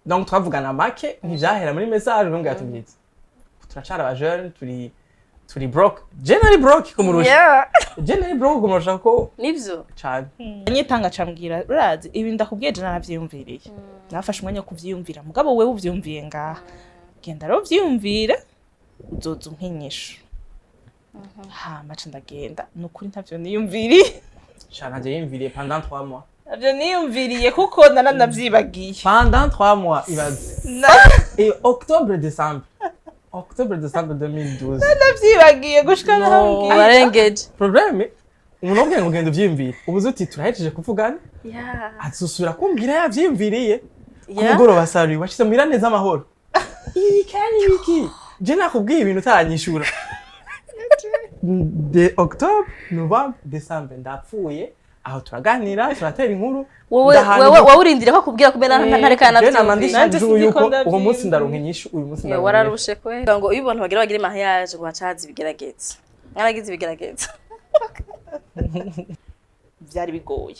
donc twavugana make ntivyahera muri message ngo yatubwize turacara aba jeune turi broke generally broke kumurusha generally broke kumurusha ko nivyo cyane nyitanga cambwira urazi ibi ndakubwiye je naravyiyumviriye nafashe umwanya kuvyiyumvira mugabo wewe uvyumviye ngaha genda rero vyiyumvire uzoza unkinyisha maca ndagenda nukuri ntavyo niyumviriye cyane je yimviriye pendant 3 mois navyo niyumviriye kuko naranavyibagiye pendant 3 mois ibaze et octobre décembre 2012 navyibagiye gushika naho barengeje problème umuntu ubwe ngo genda uvyimvire ubuze uti turahejeje kuvugana azusubira kumbwira yavyimviriye kumugoroba sari washize muhira neza amahoro iki je nakubwiye ibintu utanyishura de octobre novembre décembre ndapfuye aho turaganira turatera inkuru wowe urindire ko kubwira kubera ntarekana navyo yuko uwo munsi ndaronka inyishu uyu munsi ndaronka wararushe kwe ngo iyo abantu bagira bagire mariage ngo hacaza ibigerageza mwaragize ibigerageza byari bigoye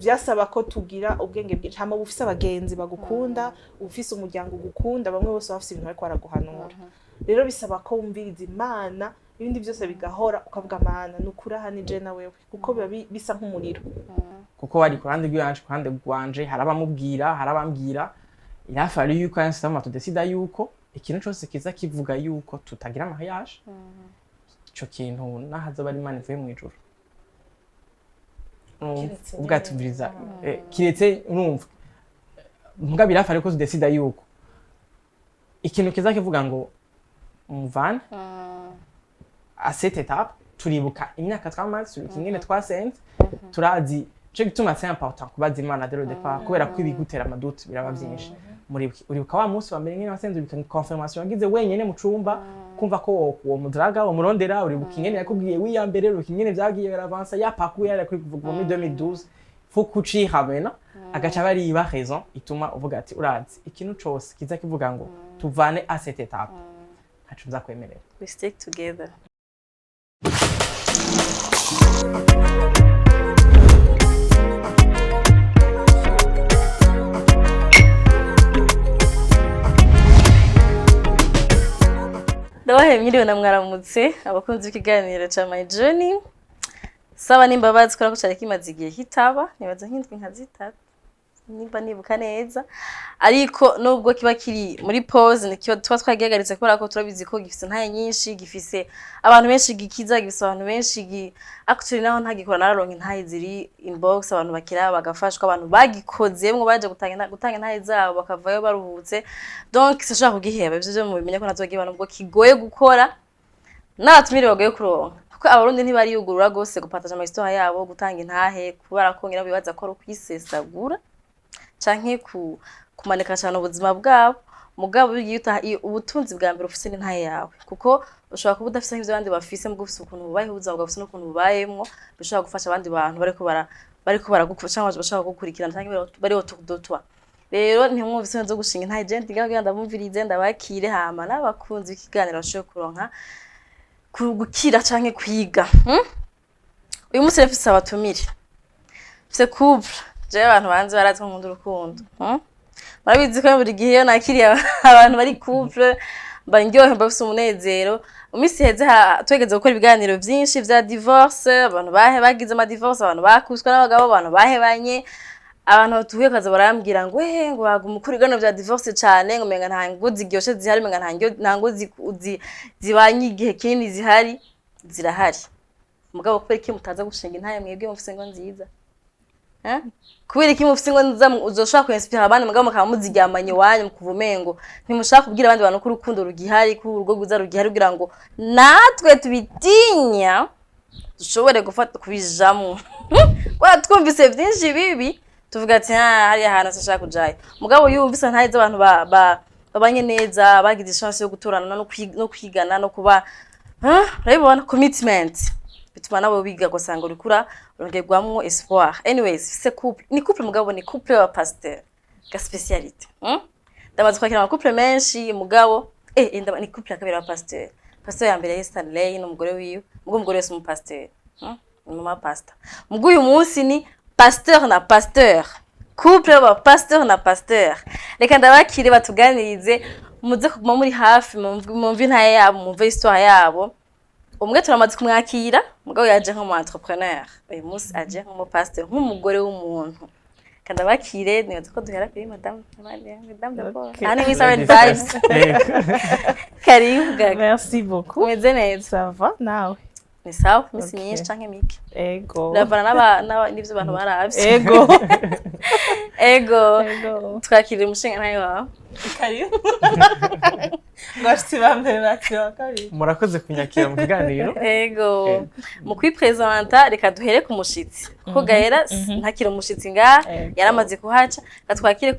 byasaba ko tugira ubwenge bwinshi hama ufise abagenzi bagukunda ufise umuryango ugukunda bamwe bose bafise ibintu bariko baraguhanura rero bisaba ko wumviriza Imana ibindi byose bigahora ukavuga Mana nukuri aha ni je na wewe kuko biba bisa nk'umuriro kuko wari kurande rwanje kurande rwanje harabamubwira harabambwira irafari yuko yansama tudesida yuko ikintu cyose kiza kivuga yuko tutagira mariage ico kintu nahaza bari Imana ivuye mu ijuru ubwatubiriza kiretse urumva mbwa birafari ko tudesida yuko ikintu kiza kivuga ngo muvana à cette étape turibuka imyaka twamaze ingene twasenze turazi cyo gituma c'est important kubaza Imana dès le départ kubera ko ibigutera amaduti biraba byinshi uribuka wa munsi wa mbere ngene wasenze ubika confirmation yagize wenyene mu cumba kumva ko uwo mudraga wo murondera uribuka ingene yakubwiye wiyambere uribuka ingene vyagiye baravansa yapakuye yari kuri kuvuga muri 2012 faut kuci habena agaca bari iba raison ituma uvuga ati urazi ikintu cyose kiza kivuga ngo tuvane à cette étape hacu nzakwemerera we stick together Ndabahe miliyoni na mwaramutse abakunzi b'ikiganiro ca My Journey saba nimbabazi kora ko cyari kimaze igihe hitaba nibaza nk'indwi nka zitatu nimba nibuka neza ariko nubwo kiba kiri muri pause nikiyo twa twagihagaritse kubera ko turabizi ko gifise ntaye nyinshi gifise abantu benshi gikiza gifise abantu benshi actually naho ntagikora nararonka ntaye ziri inbox abantu bakira bagafashwa abantu bagikozemwe baje gutanga ntaye zabo bakavayo baruhutse donc sashaka kugiheba byo mu bimenya ko nazogiye abantu ubwo kigoye gukora natumire bagoye kuronka kuko abarundi ntibari yugurura gose gupataje ama histoire yabo gutanga intahe kubera ko ngira bibaza ko kwisesagura canke kumanika cyane ubuzima bwabo mugabo yita ubutunzi bwa mbere ufise n'intaye yawe kuko ushobora kuba udafise nk'ivyo abandi bafise mu gufise ukuntu bubayeho ubuzima bwawe n'ukuntu bubayemwo bishobora gufasha abandi bantu bariko baragufasha cyangwa bashaka gukurikirana cyangwa bari otudotwa rero ntimwumvise nzo gushinga intaye je ndigaga ndamumvirize ndabakire hama n'abakunzi ikiganiro bashoye kuronka gukira canke kwiga uyu munsi rafise abatumire fise couple je abantu banze barazi ko nkunda urukundo murabizi ko buri gihe nakiriye abantu bari couple bandyohe mbafise umunezero umisi heze twegeze gukora ibiganiro byinshi vya divorce abantu bagize ama divorce abantu bakuswa n'abagabo abantu bahebanye abantu tuhuye kaza barambwira ngo ngo bagumukuri gano vya divorce cyane ngo menga nta ngozi gyoshe zihari menga nta ngozi zibanye igihe kinini zihari zirahari mugabo kubera iki mutaza gushinga intaye mwebwe mufise ngo nziza kubera iki mufise ngo nza uzoshaka kwinspira abandi mugabo mukaba muziryamanye wanyu mukuvumengo ntimushaka kubwira abandi bantu ko urukundo rugihari ko urugo guza rugihari kugira ngo natwe tubitinya dushobore gufata kubijamwe kwa twumvise byinshi bibi tuvuga ati hari ahantu sashaka kujaye mugabo yumvise ntahize abantu babanye neza bagize chance yo gutorana no kwigana no kuba urabibona commitment bituma nabo biga gusanga urikura urongerwamwo espoir anyways c'est couple ni couple mugabo ni couple wa pasteur ga specialité ndamaze kwakira ama couple menshi mugabo ni couple akabera wa pasteur ya mbere ya Stanley n'umugore wiwe umugore wese mu pasteur ni mama pastor mugo uyu munsi ni pasteur na pasteur couple ba pasteur na pasteur reka ndabakire batuganirize muze kuguma muri hafi mumve ntaye yabo mumve histoire yabo umwe turamaze kumwakira mugabo yaje nko mu entrepreneur uyu munsi aje nko mu pasteur nk'umugore w'umuntu kandi abakire nibaza ko duhera kuri madame d'abord ani misa vibes karibu gaga merci beaucoup meze neza ça va nawe ni sawa misi nyinshi canke mike ego ravana n'ivyo abantu baravye ego twakirira umushinga ntayo wawe karibu ngashitsi bambere nakira karibu murakoze kunyakira mu kiganiro ego mu kwipresenta reka duhere ku mushitsi ko Gaella ntakira umushitsi nga yaramaze kuhaca katwakire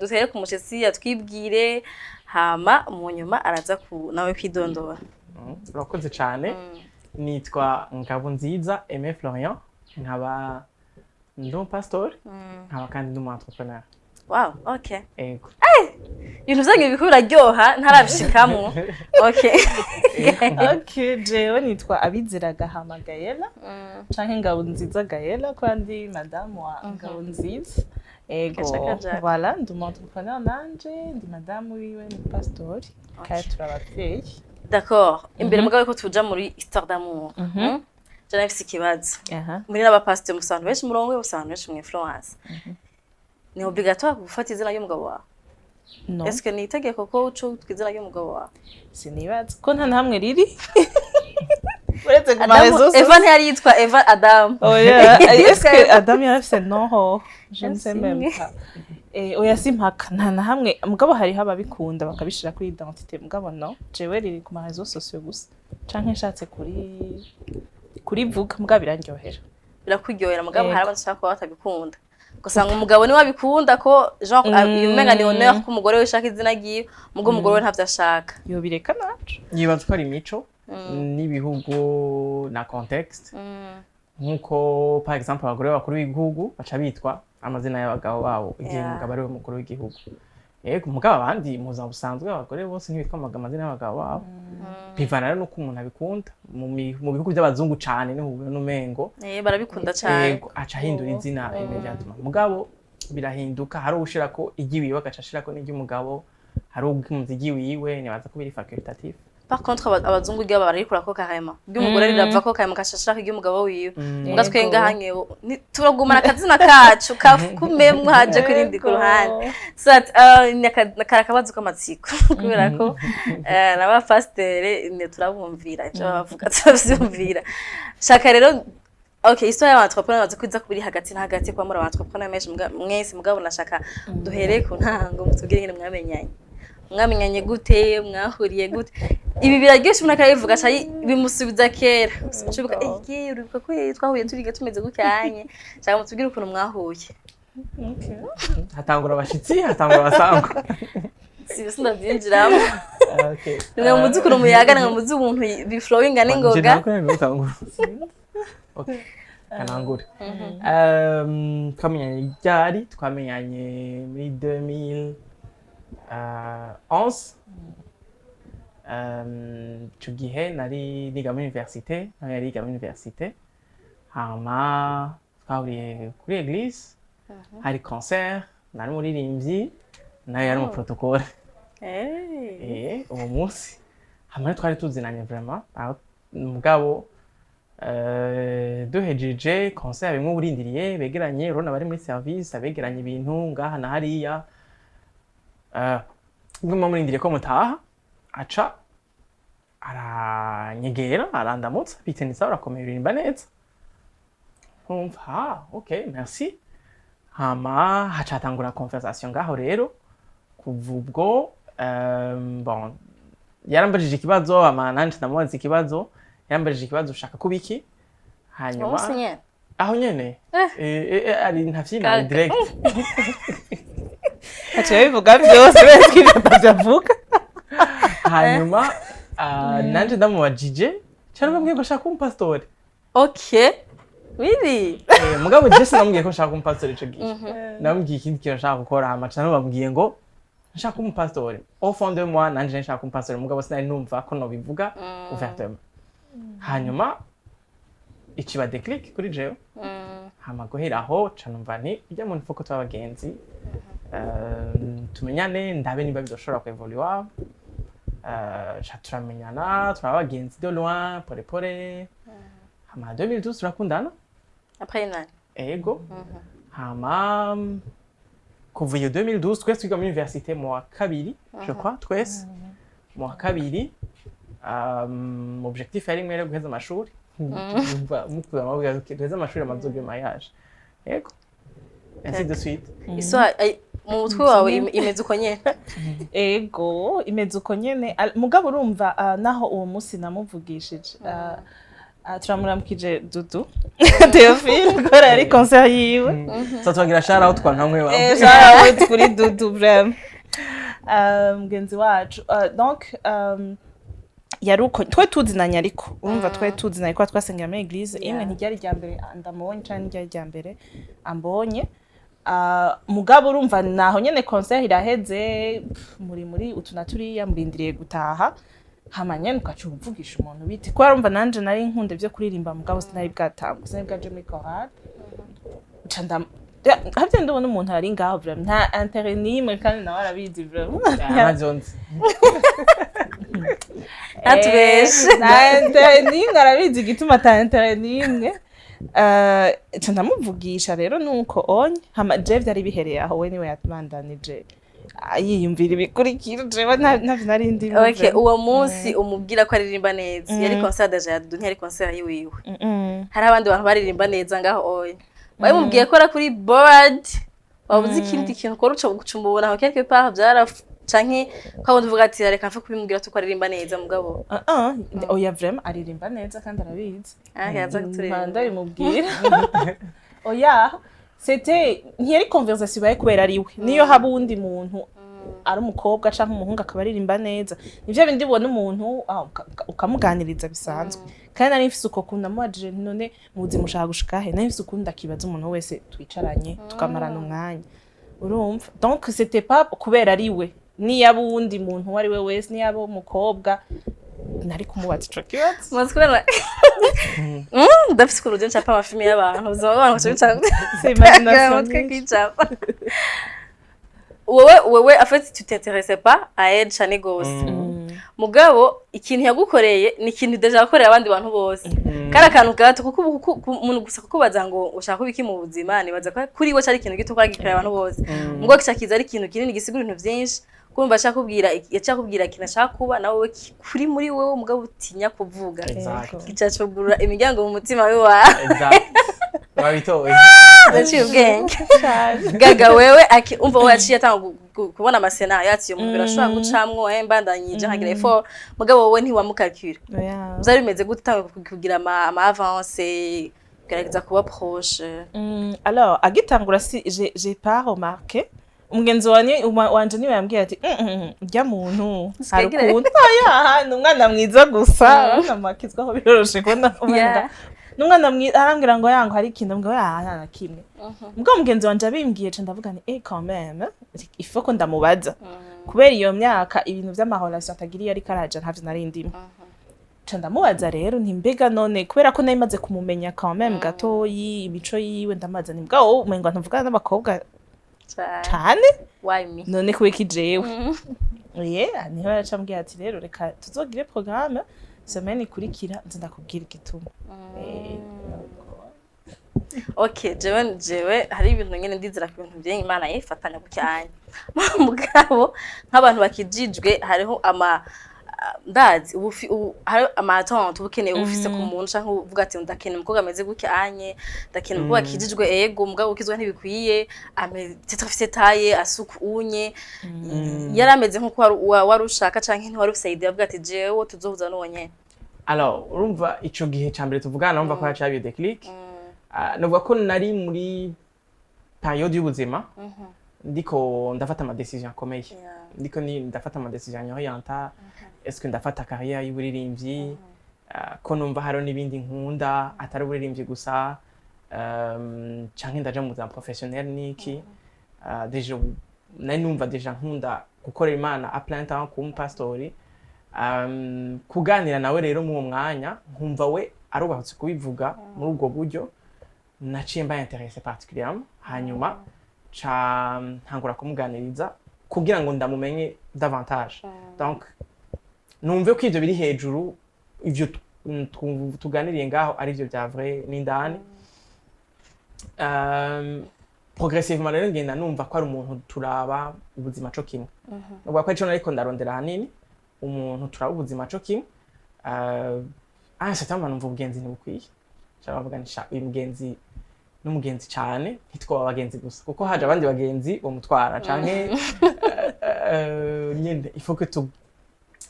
duhere ku mushitsi yatwibwire hama mu nyuma araza nawe kwidondora urakoze cyane nitwa Ngabonziza Aimé Florian nkaba ndi pastor nkaba kandi ndi entrepreneur. Wow, okay. Ego. Ibintu vyanyu biko biraryoha ntarabishikamwo. Okay. Okay, jewe nitwa Abizera Gahama Gaella. Canke Ngabonziza Gaella kandi madame wa Ngabonziza. Ego. Voilà, ndi entrepreneur nanje, ndi madame wiwe ni pastor. Kandi turabavyeyi. D'accord. Imbere mugabo ko tuja muri histoire d'amour. Jana ifise ikibazo. Muri n'abapastor musanzwe benshi murongo musanzwe benshi mu influence. Ni obligatoire gufata izina ry'umugabo wawe? No. Est-ce que ni itegeko ko uco twizina ry'umugabo wawe? Sinibaza ko nta hamwe riri. Uretse ku marezo. Eva ntiyari yitwa Eva Adam. Oh yeah. Est-ce que Adam yarafise no? Je ne sais même pas. Oya simpaka nta hamwe mugabo hari haba bikunda bakabishira kuri identité mugabo no. Jewe riri ku marezo sociaux gusa. Canke nshatse kuri vuga mugabo birandyohera. Birakuryohera mugabo hari abashaka ko batabikunda. Gusanga umugabo ni wabikunda ko genre yumenga ni honneur ko umugore we shaka izina giye mugo umugore we ntavyo ashaka yo bireka naco yibaza ko ari imico n'ibihugu na context nkuko par exemple abagore bakuru b'igihugu baca bitwa amazina y'abagabo babo igihe umugabo ari we mukuru w'igihugu yego umugabo abandi muza busanzwe abagore bose ntibitwa amazina y'abagabo babo bivana rero nuko umuntu abikunda mu bihugu by'abazungu cyane niho n'umengo barabikunda cyane yego aca hindura izina imediatement mugabo birahinduka hari ushira ko igiwiwe agacashira ko n'iry'umugabo hari ubw'umuzigi wiwe nibaza ko biri facultatif. Par contre abazungu giye bararikura ko karema by'umugore rirava ko karema kashashira ko iry'umugabo wiwe ngatwe ngahanye turagumana akazina kacu kakumemwe haje kurindi ku ruhande sat nakarakabazo k'amatsiko kubera ko naba pasteur ne turabumvira ivyo bavuga turavyumvira shaka rero okay histoire y'entrepreneur baza kwiza kubiri hagati na hagati kwa muri entrepreneur mwese mugabo nashaka duhere ku ntango mutubwire ngene mwamenyanye gute mwahuriye gute ibi biraryoshe umuntu akabivuga cyane bimusubiza kera ucubuka uribuka ko twahuye turiga tumeze gucyanye cyangwa mutubwire ukuntu mwahuye. Okay. Hatangura abashitsi hatangura abasangwa sibyo ndabyinjiramo. Okay. Ni muzi ukuntu muyaga ni muzi ubuntu biflowinga n'ingoga. Okay. Kanangure. Twamenyanye ryari twamenyanye muri 2011 icyo gihe nari niga muri université hama twahuriye kuri église hari concert nari muririmbyi nayo yari mu protocole uwo munsi hama twari tuzinanye vraiment mugabo duhejeje concert bimwe burindiriye begeranye urabona bari muri service abegeranye ibintu ngaha na hariya nguma murindiriye ko mutaha aca aranyegera arandamutsa bitenisa urakomeye uririmba neza umva okay merci hama hacatangura conversation ngaho rero kuva ubwo bon yarambajije ikibazo ama nanje ndamubaza ikibazo yarambajije ikibazo ushaka kubiki hanyuma aho nyene ari ntavyina direct acha bivuga byose bese batavuga hanyuma nanje ndamubajije cyane bamwe ko shaka umpastor. Okay. Really? Mugabo Jesse namubwiye ko shaka umpastor ico gihe. Namubwiye ikindi kintu shaka gukora hama cyane bambwiye ngo shaka umpastor. Au fond de moi nanje shaka umpastor mugabo sinari numva ko no bivuga ouvertement. Hanyuma ikiba déclic kuri jewe. hama guhera aho ca numva nti ujya muntu fuko tw'abagenzi tumenyane ndabe niba bidoshobora kuevoluer ca turamenyana turaba abagenzi de loin pore pore hama 2012 turakundana après une année ego hama kuva iyo 2012 twese twiga muri université mu wa kabiri je crois twese mu wa kabiri objectif yari imwe yo guheza amashuri mukuza amabwira guheza amashuri amaze de mariage ego ainsi de suite mu mutwe wawe imeze uko nyene ego imeze uko nyene mugabo urumva naho uwo munsi namuvugishije turamuramukije Dudu Théophile kora ari concert yiwe twagira shout out kwa ntamwe wawe shout out kuri Dudu vraiment mugenzi wacu donc yaruko twe tuzinanya ariko urumva twe tuzinanya ko twasengera muri église imwe ntiryari rya mbere ndamubonye cyane ntiryari rya mbere ambonye mugabo urumva naho nyene concert iraheze muri utunaturiya murindiriye gutaha hamanye nukacu uvugisha umuntu biti ko arumva nanje nari nkunde byo kuririmba mugabo sinari bwatambuka sinari bwaje muri chorale canda havye ndabona umuntu ari ngaho vraiment nta intérêt nimwe kandi nawe arabizi vraiment Amazons atubeshe nta intérêt nimwe arabizi gituma ata intérêt nimwe canda muvugisha rero nuko onye hama je vyari bihereye aho we niwe yabandanije yiyumvira ibikurikira jewe navyo nari ndi okay uwo munsi umubwira ko aririmba neza yari concert de Jadu ntiyari concert yiwiwe hari abandi bantu baririmba neza ngaho oye bayimubwiye ko ara kuri board wabuze ikindi kintu ko ruca gucumbura aho quelque part byara canke ko uvuga ati reka mfe kubimubwira ko aririmba neza mugabo oya vraiment aririmba neza kandi arabizi yaza kutureba ndabimubwira oya c'était ntiyari conversation baye kubera ari we niyo haba undi muntu ari umukobwa canke umuhungu akaba aririmba neza nivyo bindi ubona umuntu ukamuganiriza bisanzwe kandi nari mfise uko kunda muwajije none muzi mushaka gushika he nari mfise ukunda kibaza umuntu wese twicaranye tukamarana umwanya urumva donc c'était pas kubera ari we niyaba uwundi muntu wari we wese niyaba umukobwa nari kumubaza ico kibazo mwazikubera ndafise kuruje nchapa amafilme y'abantu uzabona ko cyangwa c'est imagination wewe en fait tu t'intéressais pas à elle cyane gose mugabo ikintu yagukoreye ni ikintu deja yakoreye abandi bantu bose kara kantu gato kuko umuntu gusa kukubaza ngo ushaka kubiki mu buzima nibaza ko kuri we cyari ikintu gito kwagikorera abantu bose mugabo kicakiza ari ikintu kinini gisigura ibintu byinshi kumva ashakubwira ikintu ashaka kuba nawe kuri muri wewe umugabo utinya kuvuga kicacugura imiryango mu mutima wawe wabitoye ndaciye ubwenge gaga wewe umva waciye atanga kubona amasena yati yo mubira ashobora gucamwo mbandanyije nkagira effort mugabo wowe ntiwamukakira byari bimeze gutanga kugira ama avance kugerageza kuba proche alors agitangura si j'ai pas remarqué umugenzi wanje niwe yambwiye ati urya muntu harukuntu ya numwana mwiza gusa namakizwaho biroroshe kubona umwana numwana mwiza arambwira ngo yango hari ikintu mbwo nta kimwe mbwo umugenzi wanje abimbwiye ce ndavuga ni quand même il faut ko ndamubaza kubera iyo myaka ibintu by'amahorasyo atagiriye ari karaje ntavyo narindimo ce ndamubaza rero ntimbega none kubera ko nayimaze kumumenya quand même gatoyi imico yiwe ndamaza ni mbwo umengo ntuvugana n'abakobwa cyane none kubeka ijewe niho yacambwiye ati rero reka tuzogire programme semaine ikurikira nzi ndakubwira igituma okay jewe hari ibintu nyene ndizira ku bintu byenye Imana yifatanya gucyanya mugabo nk'abantu bakijijwe hariho ndazi hari amatonto ubukeneye ufise ku muntu canke uvuga ati ndakeneye umukobwa ameze gucyanye ndakeneye umukobwa akijijwe ego mugabo ukizwe ntibikwiye afise taye asuku unye yarameze nko warushaka canke ntiwari ufise idea avuga ati jewe tuzohuza n'uwonye alors urumva ico gihe cambere tuvugana numva ko yacabiye déclic novuga ko nari muri période y'ubuzima ndiko ndafata ama décision akomeye ndiko ndafata ama décision orienta est-ce que ndafata carrière y'uburirimbyi ko numva haro nibindi nkunda atari uburirimbyi gusa canke ndaja mu buzima professionnel niki deja nari numva deja nkunda gukorera Imana à plein temps comme pastori kuganira nawe rero mu mwanya nkumva we arubahutse kubivuga muri ubwo buryo naciye mba intéressé particulièrement hanyuma ca ntangura kumuganiriza kugira ngo ndamumenye davantage donc numve ko ivyo biri hejuru ivyo tuganiriye ngaho ari byo bya vrai n'indani progressivement rero ngenda numva ko ari umuntu turaba ubuzima co kimwe ubwo ko ico nariko ndarondera hanini umuntu turaba ubuzima co kimwe setamba numva ubugenzi ntibukwiye carabaganisha uyu mugenzi n'umugenzi cyane ntitwoba abagenzi gusa kuko haje abandi bagenzi bomutwara canke nyende ifoke tu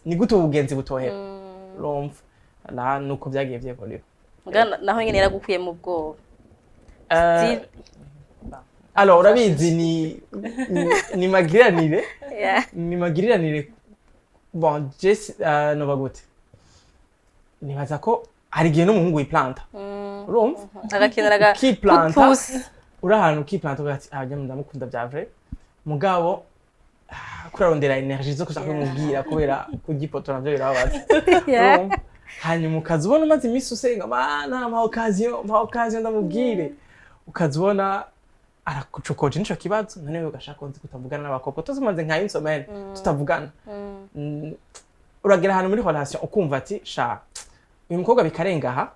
ni gute ubugenzi butohera urumva na nuko byagiye byevolera naho nyene yaragukuye mu bwoba alors urabizi ni magiriranire ni magiriranire bon just no bagute nibaza ko hari igihe n'umuhungu yiplanta urumva agakenera kiplanta uri ahantu kiplanta ugati ajya ndamukunda bya vrai mugabo kurarondera energie zo kushaka kumubwira kubera kugipotora navyo birabaza hanyuma ukazubona umaze imisi usenga mana mpa occasion ndamubwire ukazubona arakucokoje nico kibazo none wewe ugashaka konzi kutavugana n'abakobwa tuzimaze nka insomene tutavugana uragera ahantu muri relation ukumva ati sha uyu mukobwa bikarenga aha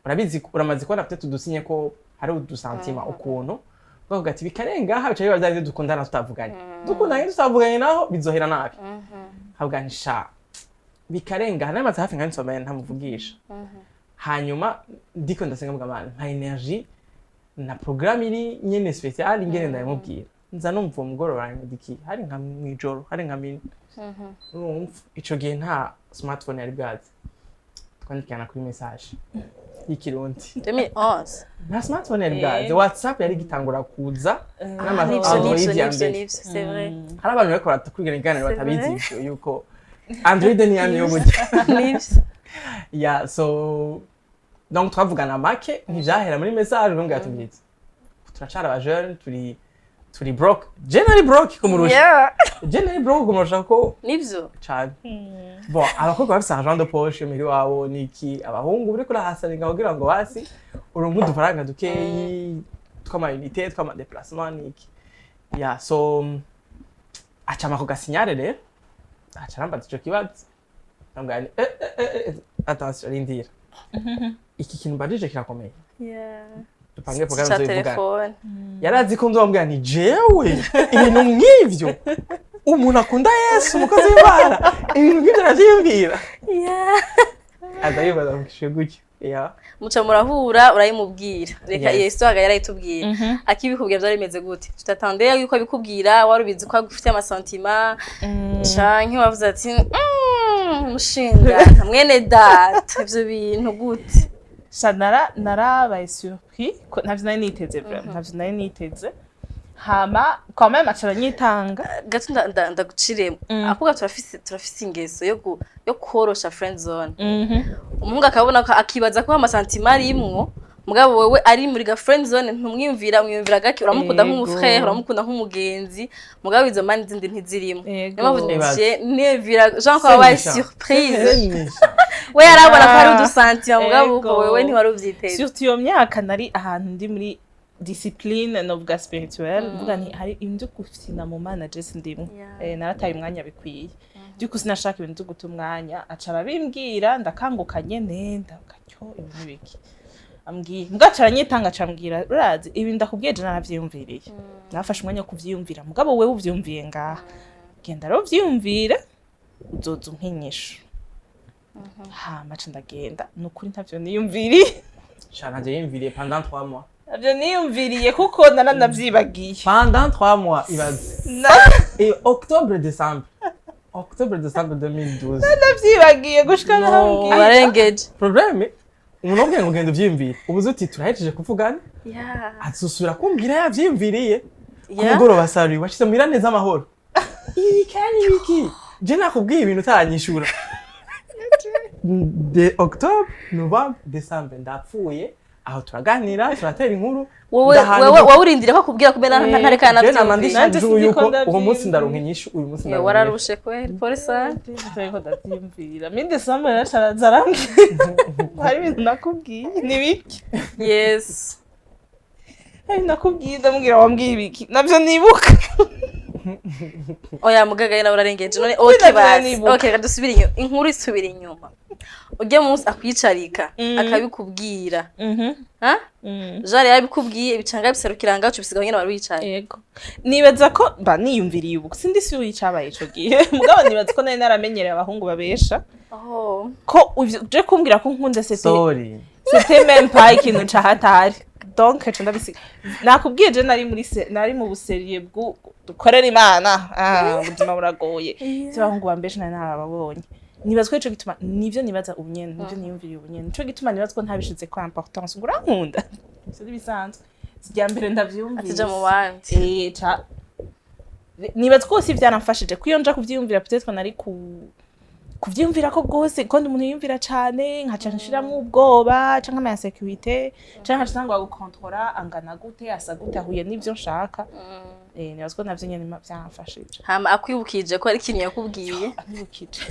urabizi uramaze kubona peut-être dusinye ko hari udusantima ukuntu bavuga ati bikarenga aha bica biba byari dukundana tutavuganye tutavuganye naho bizohera nabi habwanisha bikarenga namaze hafi nka insomene ntamuvugisha hanyuma ndiko ndasenga mugabana nta energie na programme iri nyene special ingene ndayimubwira nza numva umugoroba ndiki hari nka mwijoro hari nka mini ico gihe nta smartphone yari bwazi twandikana kuri message y'ikirundi 2011 nta smartphone yari bwazi WhatsApp yari gitangura kuza Android ya mbere c'est vrai hari abantu bariko batakwigana batabizi ivyo yuko Android ni yamye yo burya yeah so donc twavugana make ntivyahera muri message ngo atubize turacara aba jeune turi broke generally broke kumurusha generally broke kumurusha ko nivyo cyane bon abakobwa bafise argent de poche muri wabo niki abahungu buri kuri hasaninga kugira ngo basi urungu dufaranga dukeyi twama unité twama déplacement niki yeah so achama ko gasinyare rero acharamba tico kibazo ngani attention rindira iki kintu badije kirakomeye tupange programme zo ivuga yarazi ko ndobambwa ni jewe ibintu nk'ivyo umuntu akunda Yesu umukozi w'Imana ibintu nk'ivyo aravyiyumvira adayibaza mukishe gutyo muca murahura urayimubwira reka Yesu aga yarayitubwira akibikubwira byari bimeze gute tutatandeye yuko abikubwira warubizi ko agufite amasantima canke wavuze ati mushinga mwene data ivyo bintu gute narabaye surpris ntavyo nari niteze vraiment ntavyo nari niteze hama quand même acaranyitanga gato ndaguciremo akuga turafise ingeso yo korosha friend zone umuhungu akabona ko akibaza ko amasantima arimwo mugabo wewe ari muri ga friend zone ntumwiyumvira gake uramukunda nk'umufrère uramukunda nk'umugenzi mugabo izo mani zindi ntizirimo niyo nevira Jean ko abaye surprise we yarabona ko ari udusantima mugabo wewe ntiwari uvyiteze surtout iyo myaka nari ahantu ndi muri discipline novuga spirituelle mvuga nti hari ibintu gufina mu managers ndimwe narataye umwanya bikwiye byuko sinashaka ibintu guta umwanya aca babimbwira ndakangukanye nenda gacyo ibintu biki ambwiye mugacaranyitanga cambwira urazi ibi ndakubwiye je naravyiyumviriye nafashe umwanya wo kuvyiyumvira mugabo wewe uvyumviye ngaha genda ro vyiyumvira uzoza umpinyisho maca ndagenda nukuri ntavyo niyumviriye shana je yimviriye pendant 3 mois navyo niyumviriye kuko naranavyibagiye pendant 3 mois ibaze et octobre décembre 2012 naravyibagiye gushika naho barengeje problème umuntu ubwe ngo genda uvyimvire ubuze uti turahejeje kuvugana azusubira kumbwira yavyimviriye kumugoroba sari washize muira neza amahoro iki je nakubwiye ibintu utanyishura de octobre novembre décembre ndapfuye aho turaganira turatera inkuru wowe urindire ko kubwira kubera ntareka navyumvira yuko uwo munsi ndaronka inyishu uyu munsi ndaronka wararushe kweli polisa ko ndavyumvira mi December yarasharazaramwe hari ibintu nakubwiye ni biki yes nakubwiye ndamubwira wambwiye ibiki navyo nibuka oya mugaga nawe urarengeje none Navyo okay basi nibuka. okay reka dusubire inyuma inkuru isubira inyuma ujye munsi akwicarika akabikubwira ha jari yabikubwiye ibicanga biserukira ngaho bisigaho nyene wari wicaye yego nibaza ko ba niyumviriye ubu sindi si wicabaye ico gihe mugabo nibaza ko nari naramenyereye abahungu babesha ko uje kumbwira ko nkunda sorry c'était même pas ikintu cahatari donc ejo ndabisiga nakubwiye je nari mu buseriye bwo dukorera imana ubuzima buragoye abahungu bambesha nari narababonye nibaza ko ico gituma nivyo nibaza ubunyene nivyo niyumviriye ubunyene ico gituma nibaza ko ntabishize ko importance ngo urankunda c'est bisanzwe sijya mbere ndavyumvira atija mu bandi nibaza ko si byaramfashije kuyo nja kuvyiyumvira peut-être nari kuvyiyumvira ko gose ko ndi umuntu yiyumvira cane nkaca nshiramo ubwoba canke ama insécurité canke nkaca gukontrola angana gute asa gute ahuye n'ivyo nshaka nibaza ko navyo nyene byaramfashije hama akwibukije ko ari ikintu yakubwiye akwibukije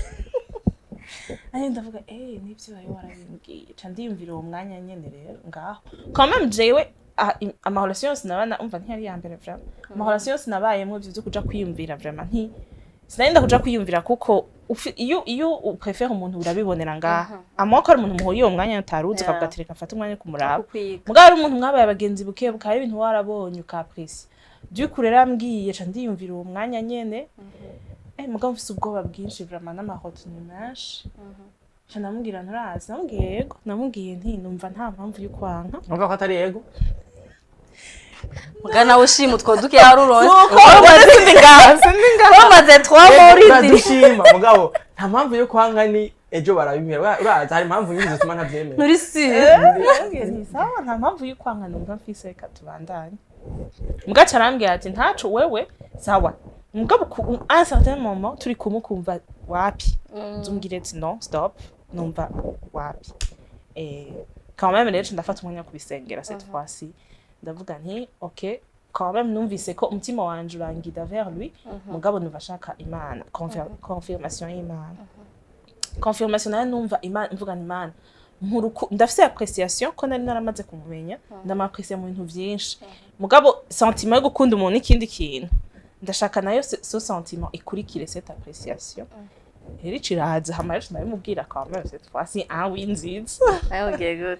ari ndavuga nivyo bayo warabimbwiye ca ndiyumvira uwo mwanya nyene rero ngaho quand même jewe amahorasiyo yose nabana umva ntiyari ya mbere vraiment amahorasiyo yose nabayemwo ivyo vyo kuja kwiyumvira vraiment sinagenda kuja kwiyumvira kuko iyo uprefere umuntu urabibonera ngaha amoko ari umuntu muhuriye uwo mwanya utaruzi ukavuga ati reka mfate umwanya kumuraba mugabo ari umuntu mwabaye abagenzi buke bukaba ibintu warabonye ukapresi by'uko rero ambwiye ca ndiyumvira uwo mwanya nyene mugabo mfise ubwoba bwinshi vraiment n'amahotini menshi ca namubwira nturazi namubwiye yego namubwiye nti numva nta mpamvu yo kwanka numva ko atari yego mugana ushima utwo duke yaruronse bamaze 3 mois dushima mugabo nta mpamvu yo kwanga ni ejo barabimira uraza hari impamvu nyinshi zituma ntavyemera nuri si sawa nta mpamvu yo kwanga numva mfise reka tubandanye mugaca arambwira ati ntaco wewe sawa mugabo à un certain moment turi kumukumva wapi nzumbwire ati non stop numva wapi quand même rero ndafata umwanya kubisengera cette fois-ci ndavuga nti okay quand même numvise ko umutima wanje urangida vers lui mugabo numva shaka imana confirmation y'imana confirmation nayo numva imana mvuga imana ndafise appréciation ko nari naramaze kumumenya ndamaprecier mu bintu vyinshi mugabo sentiment yo gukunda umuntu ikindi kintu ndashaka nayo so sentiment ikurikire cette appréciation rero ciraza hama rero narimubwira quand même cette fois-ci oui nziza okay good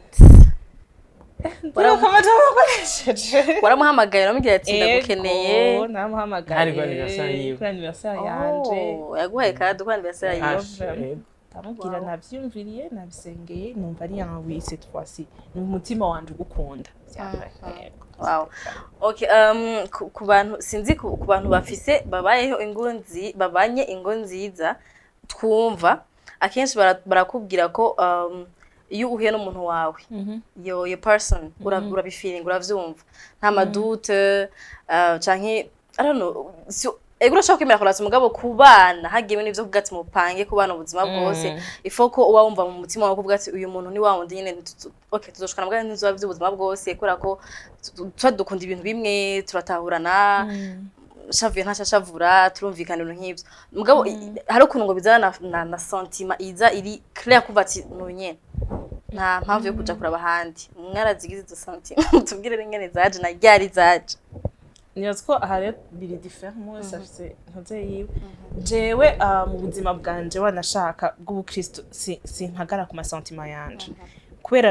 waramuhamagaye uramubwira ati ndagukeneye namuhamagaye kuri anniversaire yanje yaguhaye kado kuri anniversaire yawe ndamubwira navyumviriye nabisengeye numva ari yawe cette fois-ci ni umutima wanje ugukunda wow okay ku bantu sinzi ku bantu bafise babayeho babanye ingo nziza twumva akenshi barakubwira ko iyo uhuye n'umuntu wawe your person urabifiringa uravyumva nta madute canke I don't know ego urashaka kwemera kurasa mugabo kubana hagiye n'ivyo kuvuga ati mupange kubana ubuzima bwose ifoko uba wumva mu mutima wawe kuvuga ati uyu muntu ni wa wundi nyene okay tuzoshikana mugabo ntizo by'ubuzima bwose kubera ko dukunda ibintu bimwe turatahurana shavuye ntashashavura turumvikana ibintu nk'ivyo mugabo hari ukuntu ngo bizana na sentiment iza iri clair kuva ati n'unyene nta mpamvu yo kuja kuraba handi mwarazigize izo sentiment tubwire ringene zaje na ryari zaje nibaza ko aha rero biri different mwese afise ntuze yiwe jewe mu buzima bwanje wanashaka bw'ubukristo simpagara ku masentiment yanje kubera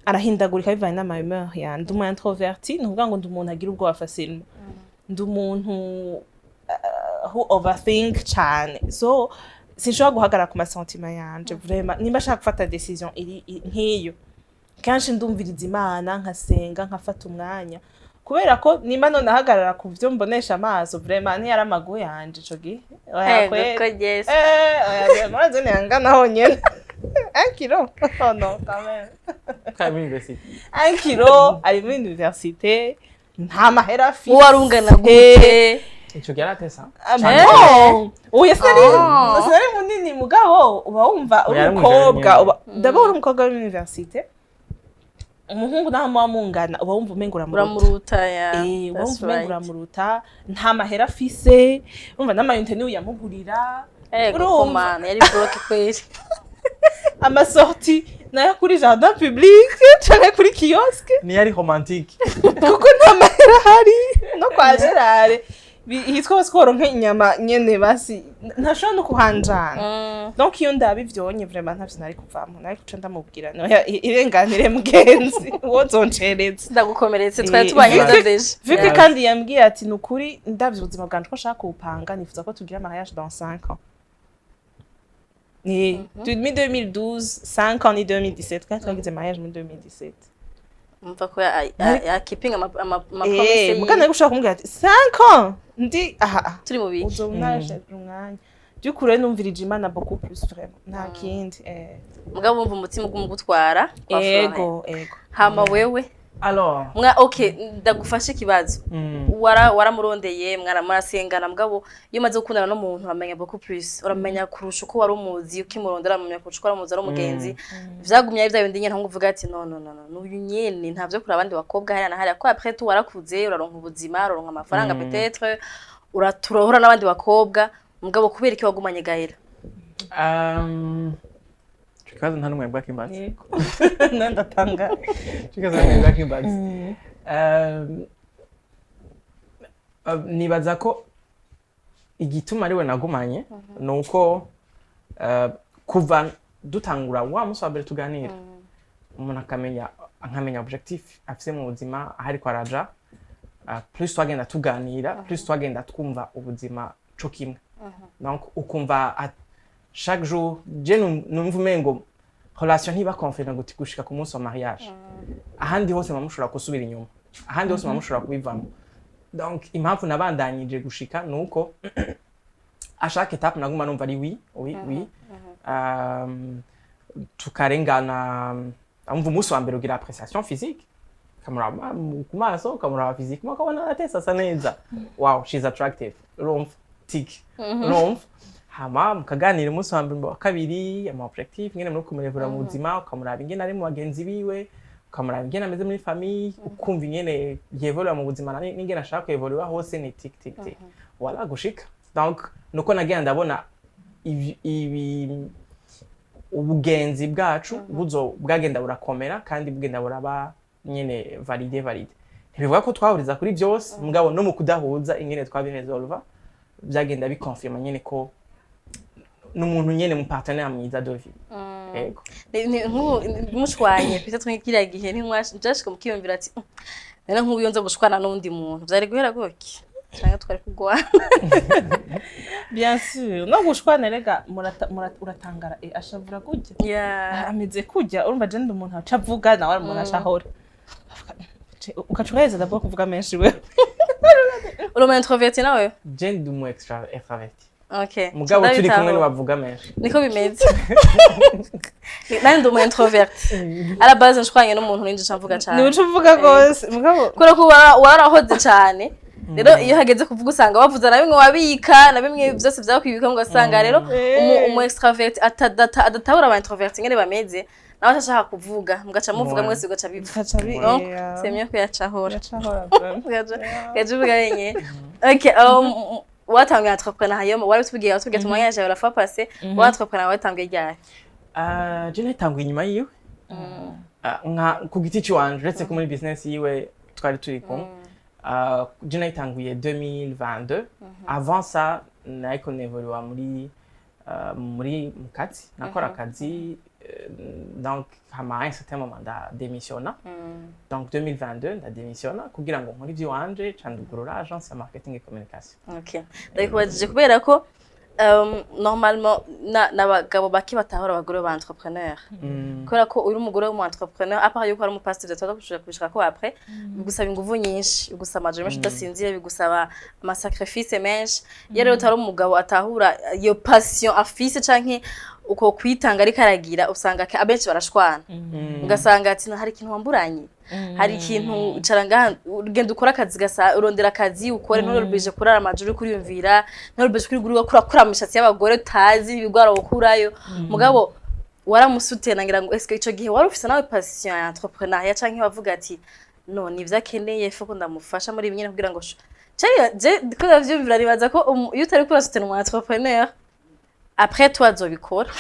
arahindagurika bivanye n'amahumeur yanje ndi umu introverti nuvuga ngo ndi umuntu agira ubwoba facilement ndi umuntu who overthink cyane so sinshobora guhagarara ku masentiment yanje vraiment nimba shaka gufata decision iri nk'iyo kanshi ndumviriza imana nkasenga nkafata umwanya kubera ko nimba none ahagarara ku byo mbonesha amaso vraiment ntiyari amagu yanje ico gihe oya maze nangana honyene 1 kilo oh non quand même un kilo ari muri université nta mahera afite warungana gute ico giratesa oya sinari munini mugabo uba wumva umukobwa ndabona umukobwa wa université umuhungu naho mungana uba wumva umenga uramuruta uba wumva umenga uramuruta nta mahera afise wumva n'amayunite niwe yamugurira urumva yari broke kweri amasorti nayo kuri jardin public canke kuri kioske niyo ari romantique kuko nta mahera ahari no kwa Gerard hitwa tworonka inyama nyene basi ntashobora no kuhanjana donc iyo ndabivyonye vraiment ntavyo nari kuvamo nari kuca ndamubwira no irenganire mugenzi wozoncereza ndagukomeretse twari tubanye deje vuko kandi yambwiye ati nukuri ndavye ubuzima bwanje ko nshaka kupanga nifuza ko tugira mariage dans 5 ans ni 2012 5 ans ni 2017 quand twagize mariage muri 2017 mva ko ya keeping ama promise mugana gushaka kumubwira ati 5 ans ndi aha turi mu biki uzonashe umwanya byukure numvirije Imana beaucoup plus vraiment nta kindi mugabo bumva umutima ugumugutwara ego hama wewe alors okay ndagufashe kibazo waramurondeye mwarasengana mugabo iyo maze gukundana no muntu uramenya beaucoup plus uramenya kurusha uko wari umuzi ukimurondera uramenya kurusha uko waramuzi ari umugenzi vyagumye ari bindi nyene nkuvuga ati no n'uyu nyene ntavyo kuri abandi bakobwa hariya na hariya ko après tu warakuze uraronka ubuzima uraronka amafaranga peut-être uraturahura n'abandi bakobwa mugabo kubera iki wagumanye gahera Chikaza nta numwe bwakimbazi nandatanga chikaza nta bwakimbazi nibaza ko igituma ariwe nagumanye nuko kuva dutangura wa musi wa mbere tuganira umuntu nkamenya objectif afise mu buzima ahari kwa raja plus twagenda tuganira plus twagenda twumva ubuzima co kimwe donc ukumva chaque jour je numva umengo relation ntiba confident guti gushika ku munsi wa mariage ahandi hose mamushura kusubira inyuma ahandi hose mamushura kubivamo donc impamvu nabandanyije gushika nuko à chaque étape naguma numva ari oui tukarengana amva umunsi wa mbere ugira appréciation physique kamuraba ku maso kamuraba physiquement ukabona atesa sa neza wow she's attractive urumva tic urumva hama mukaganira umunsi wa mbere wa kabiri ama objectif ngene muri kumurevura mu buzima ukamuraba ingene ari mu bagenzi biwe ukamuraba ingene ameze muri famille ukumva ingene yevolera mu buzima n'ingene ashaka kwevolera hose ni tic wala gushika donc nuko nagenda ndabona ubugenzi bwacu bwagenda burakomera kandi bugenda buraba nyene valide ntibivuga ko twahuriza kuri byose mugabo no mu kudahuza ingene twabiresolva byagenda bikonfirma nyene ko n'umuntu nyene mu partenaire mwiza de vie ego mushwanye peut-être nk'ikiriya gihe ntimwashika mukiyumvira ati nera nk'ubu yonza gushwana n'undi muntu vyari guhera goki cyangwa twari kugwana bien sûr no gushwana rega uratangara ashavura kujya ameze kujya urumva je ndi umuntu aca avuga nawe ari umuntu ashahora ukacureza d'abord kuvuga menshi we uri introverti nawe je ndi umu extraverti okay mugabo turi kumwe nibavuga menshi niko bimeze nandi umu introverti à la base nshwanye n'umuntu ninje camvuga cyane ni uvuga gose mugabo kora ko warahoze cyane rero iyo hageze kuvuga usanga bavuza na bimwe wabika na bimwe byose byakwibika ngo asanga rero umu extravert adatahura aba introvert ngene bameze nawe ashaka kuvuga mugaca muvuga mwese ugaca bivuga c'est mieux kuyacahora gajuvuga yenye okay watangiye entrepreneur hayo wari tubigiye tumwanya la fois passée wa entrepreneur watangiye ryari je natangiye inyuma yiwe nka ku giti cy'wanje uretse ko muri business yiwe twari turi kumwe je natangiye 2022 avant ça nako nevoluwa muri mukati nakora akazi donc hama un certain moment da démissionna donc 2022 nda démissionna kugira ngo nkore ivyo wanje candugurura agence ya marketing et communication. Okay ndakubajije kubera ko normalement n'abagabo baki batahora abagore ba entrepreneur kubera ko uri umugore w'umu entrepreneur à part yuko ari umu pasteur de kushaka ko après bigusaba inguvu nyinshi bigusaba amajoro menshi udasinzira bigusaba ama sacrifice menshi rero utari umugabo atahura iyo passion afise canke uko kwitanga ari karagira usanga abenshi barashwana ugasanga ati hari ikintu wamburanye hari ikintu ucaranga ugenda ukora akazi gasa urondera akazi ukore nturubije kurara amajoro kuri yumvira nturubije kuri guru kura mishatsi y'abagore tazi ibigwara ukurayo mugabo waramusutena ngira ngo eske ico gihe wari ufise nawe passion ya entrepreneur canke bavuga ati no nivyakeneye fo ko ndamufasha muri binyene kugira ngo je ko ndavyumvira ribaza ko iyo utari kurasutena umu entrepreneur après toi azobikora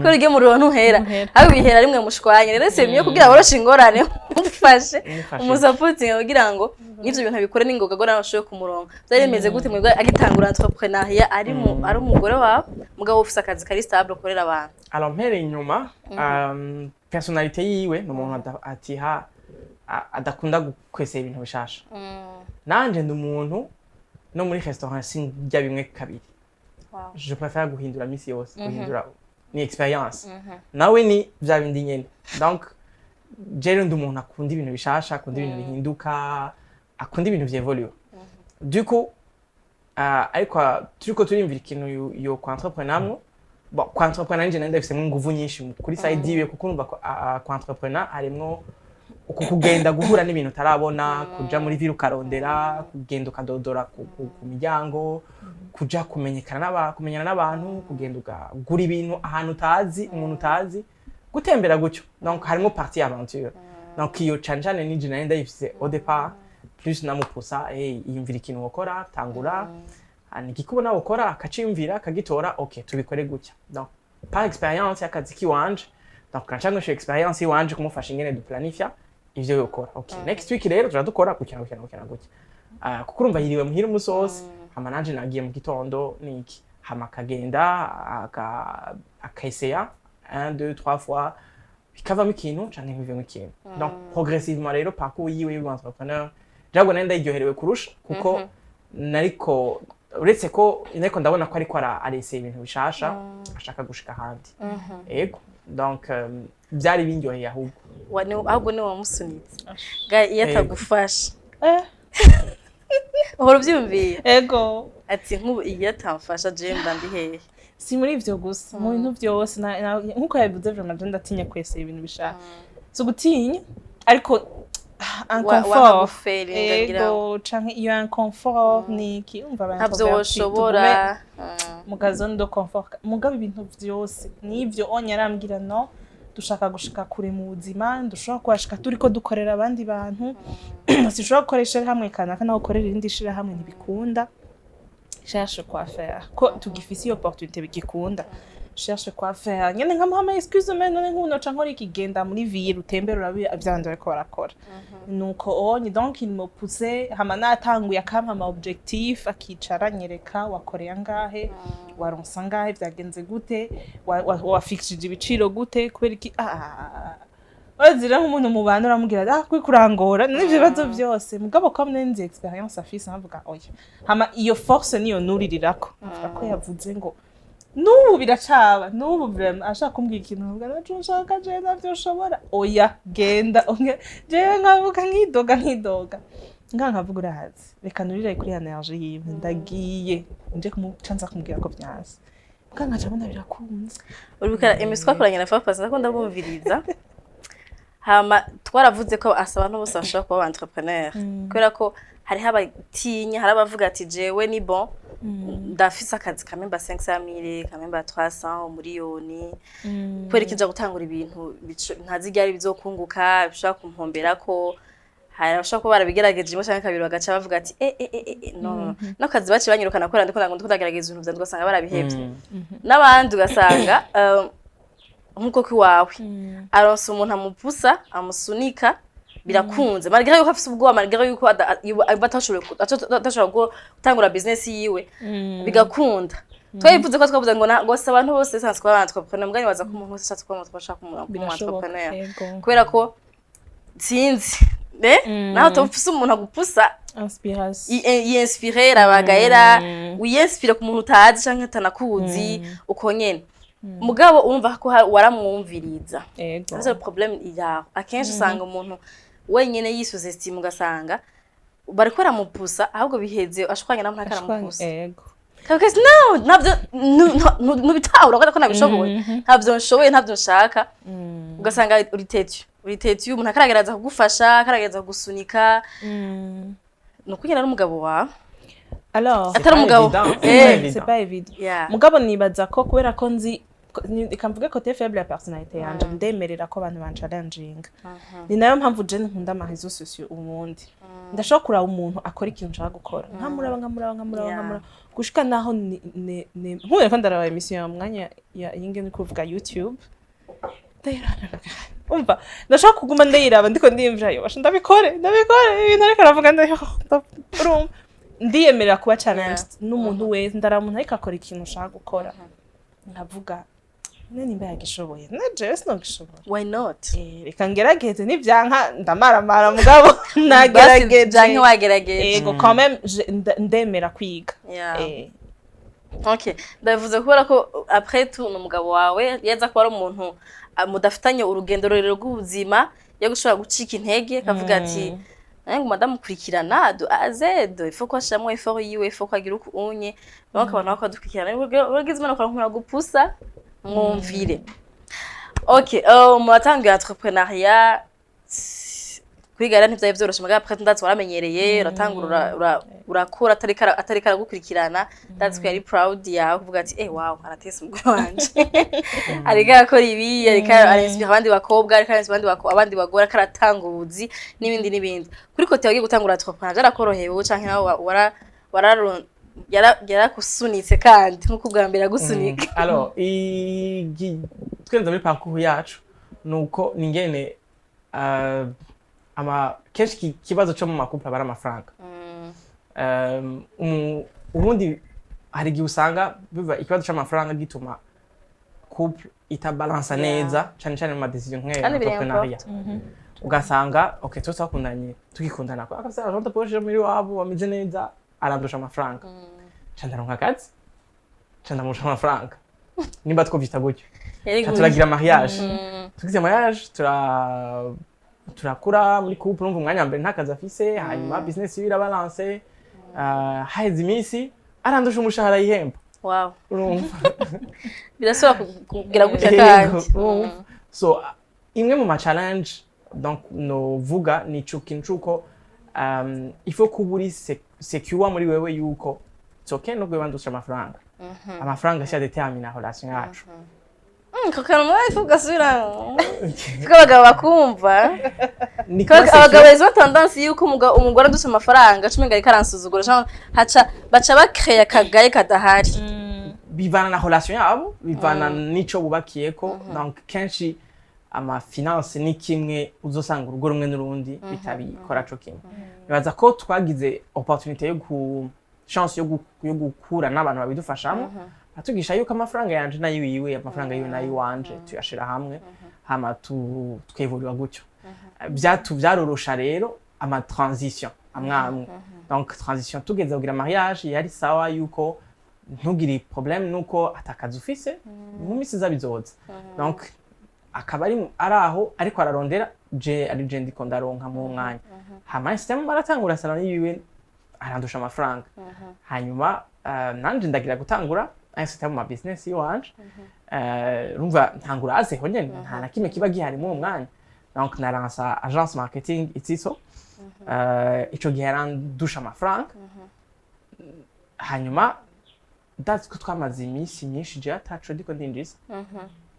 ko rige mu rero ntuhera aho bihera rimwe mushwanye rero semiye kugira boroshe ingorane mufashe umusapoting kugira ngo n'ivyo bintu bikore n'ingoga go narashoye ku murongo byari bimeze gute mwebwe agitangura entrepreneuriat ari umugore wawe mugabo ufise akazi kari stable korera abantu alors mpere inyuma personnalité yiwe no muntu atiha adakunda kwesera ibintu bishasha nanje ndi umuntu no muri restaurant sinjya bimwe kabiri je préfère guhindura misi yose guhindura ni experience nawe ni vya bindi nyene donc jero ndi umuntu akunda ibintu bishasha akunda ibintu bihinduka akunda ibintu vyevolue du coup ariko turiko turimvira ikintu yo kwa entrepreneur bon kwa entrepreneur nje nenda bifise nguvu nyinshi kuri side yiwe kuko numva kwa entrepreneur harimwo uko kugenda guhura n'ibintu tarabona kuja muri ville ukarondera kugenda ukadodora ku miryango kuja kumenyana n'abantu kugenda ugura ibintu ahantu utazi umuntu utazi gutembera gutyo donc harimo partie aventure donc iyo canjane nije nenda yifise au départ plus namupusa yimvira ikintu ukora tangura nikikubona ukora akaciyumvira akagitora okay tubikore gutya donc par expérience yakazi kiwanje donc nacanga sho expérience iwanje kumufasha ingene du planifier ivyo yokora okay next week rero turadukora gutya gutya kuko urumva yiriwe muhira umusosi hama nanje nagiye mu gitondo niki hama kagenda akaisea 1 2 3 fois bikavamo ikintu canke bivemo ikintu donc progressivement rero parcours yiwe y'entrepreneur jago nenda iryoherewe kurusha kuko nariko uretse ko ineko ndabona ko ariko arese ibintu bishasha ashaka gushika handi ego donc byari binyoheye ahubwo ni wamusunitse iyo atagufasha uhora ubyumviye ego ati nk'ubu iyo atamfasha je mba ndi hehe si muri ivyo gusa mu bintu byose nkuko yabivuze vraiment ndatinya kwese ibintu bishaka so gutinya ariko inconfort ego canke iyo inconfort ni ki umva abantu ntabyo woshobora mu gazone de confort mugabo ibintu byose nivyo onyarambwira no dushaka gushika kure mu buzima dushobora kwashika turiko dukorera abandi bantu sishobora gukoresha hamwe kanaka naho ukorera irindi shira hamwe ntibikunda cherche quoi faire ko tugifise iyo opportunité bigikunda cherche quoi faire nyene nka mama excuse me none nkuno cankora ikigenda muri ville utembera urabi avyandi ariko barakora nuko onye donc il me poussait hama natanguye akampa ama objectif akicara nyereka wakoreye angahe waronsa angahe byagenze gute wafixije ibiciro gute kubera iki wazira nk'umuntu mu bantu uramubwira kwikurangora n'ivyo bibazo byose mugabo ko mnenze experience afise navuga oya hama iyo force niyo nurirako avuga ko yavuze ngo nubu biracaba nubu vraiment ashaka kumbwira ikintu avuga naco nshaka je navyo ushobora oya genda je nkavuga nkidoga nkavuga urahazi reka nurire kuri energy yiwe ndagiye nje kumucanza kumbwira ko byanze nkaca mbona birakunze urubika emiswa kuranye na papa sako ndabumviriza hama twaravuze ko asaba no bose bashaka kuba entrepreneur kubera ko hari habatinya hari abavuga ati jewe ni bon ndafise akazi kamemba 500,000 kamemba 300 miliyoni kubera kinja gutangura ibintu ntazigari bizokunguka bishaka kumpombera ko hari abashaka kuba barabigerageje mo cyangwa kabiri bagaca bavuga ati no nakazi baci banyirukana ko ndiko ndagerageza ibintu byandwa sanga barabihebye n'abandi ugasanga nkuko kiwawe aronse umuntu amupusa amusunika birakunze marigara yuko afise ubwoba marigara yuko atashobora gutangura business yiwe bigakunda twayivuze ko twavuze ngo se abantu bose sanzwe abantu entrepreneur mugani baza ko umuntu wese ko umuntu bashaka umuntu entrepreneur kubera ko sinzi naho tofise umuntu agupusa inspirer abagaera uyinspire ku muntu utazi canke atanakuzi uko nyene mugabo urumva ko waramwumviriza ego problem yaho akenshi usanga umuntu wenyene yisuze estime ugasanga bariko baramupusa ahubwo biheze ashwanya namwe akaramupusa ego because ntabyo nubitahura ko nabishoboye ntabyo nshoboye ntabyo nshaka ugasanga uritetyu umuntu akaragereza kugufasha akaragereza kugusunika no kugira n'umugabo wawe alors atari umugabo c'est pas évident mugabo nibaza ko kubera ko nzi ikamvuga côté faible ya personnalité yanje ndemerera ko abantu banchallenging ni nayo mpamvu je nkunda amahizo sociaux ubundi ndashobora kuraba umuntu akora ikintu nshaka gukora nkamuraba gushika naho nkure ko ndaraba emission ya mwanya yinge ni kuvuga YouTube umva ndashaka kuguma ndayiraba ndiko ndiyumvira yo basha ndabikore ibintu ariko aravuga urumva ndiyemerera kuba challenged n'umuntu wese ndara umuntu ariko akora ikintu nshaka gukora nkavuga nimba yagishoboye na Jess no gishoboye why not reka ngerageze nivyanka ndamaramara mugabo nagerageze janke wagerageje ego quand même ndemera kwiga okay ndavuze kubera ko après tout n'umugabo wawe yeza ko ari umuntu mudafitanye urugendo rurerure rw'ubuzima yo gushobora gucika intege akavuga ati ngo madame kurikirana do azedo ifo ko ashamwe ifo yiwe ifo ko agira ukunye donc abantu bakadukurikirana urageze imana kwa gupusa mwumvire okay mutangiye entrepreneuriat kwigara ntivyaye vyoroshe muga après ndatse waramenyereye uratangura urakura atari karagukurikirana that's very proud ya kuvuga ati wow aratese umugore wanje ariko akora ibi ariko arinspire abandi bakobwa ariko arinspire abandi bagora karatanga ubuzi n'ibindi kuri kote yagiye gutangura entrepreneuriat arakorohewe canke nawe yarakusunitse kandi nkuko bwa mbere agusunika alors twenza muri parcours yacu nuko ningene kenshi kibazo cyo mu makupa bara amafaranga ubundi hari igihe usanga biva ikibazo cy'amafaranga gituma couple itabalansa neza cyane mu decision nk'ayo entrepreneuriat ugasanga okay twese bakundanye tukikundana ko akafisa aronda poche muri wabo bameze neza arandusha amafaranga candaronka akazi candamusha amafaranga nimba twovyita gutyo turagira mariage tugize mariage turakura muri couple umva umwanya mbere ntakazi afise hanyuma business yiwe irabalance haheze iminsi arandusha umushahara yihemba wow urumva birasaba kugira gutya kandi so imwe mu challenge donc no vuga ni cuko il faut kuburi secure muri wewe yuko it's okay no gwebandusha amafaranga amafaranga sha determine relation yacu kakana mwafu gasura abagabo bakumva niko abagabo izo tendance yuko umugore adusha amafaranga cumenga ari karansuzugura baca bakreya kagaye kadahari bivana na relation yabo bivana nico bubakiyeko donc kenshi ama finance ni kimwe uzosanga urugo rumwe n'urundi bitabikora co kimwe bibaza ko twagize opportunité yo chance yo gukura n'abantu babidufashamo atugisha yuko amafaranga yanje nayo yiwe amafaranga yiwe nayo wanje tuyashira hamwe hama twevolwa gutyo byarorosha rero ama transition amwamwe donc transition tugeze kugira mariage yari sawa yuko ntugiri problème nuko atakaza ufise mu misi zabizoza donc akaba ari aho ariko ararondera ari je ndiko ndaronka mu mwanya hama system baratangura salon yiwe arandusha amafaranga hanyuma nanje ndagira gutangura system ma business yiwanje rumva ntangura azeho nyene nta nakimwe kiba gihari mu mwanya donc naransa agence marketing itiso ico gihe arandusha amafaranga hanyuma that's ko twamaze iminsi myinshi je ataco ndiko ndinjiza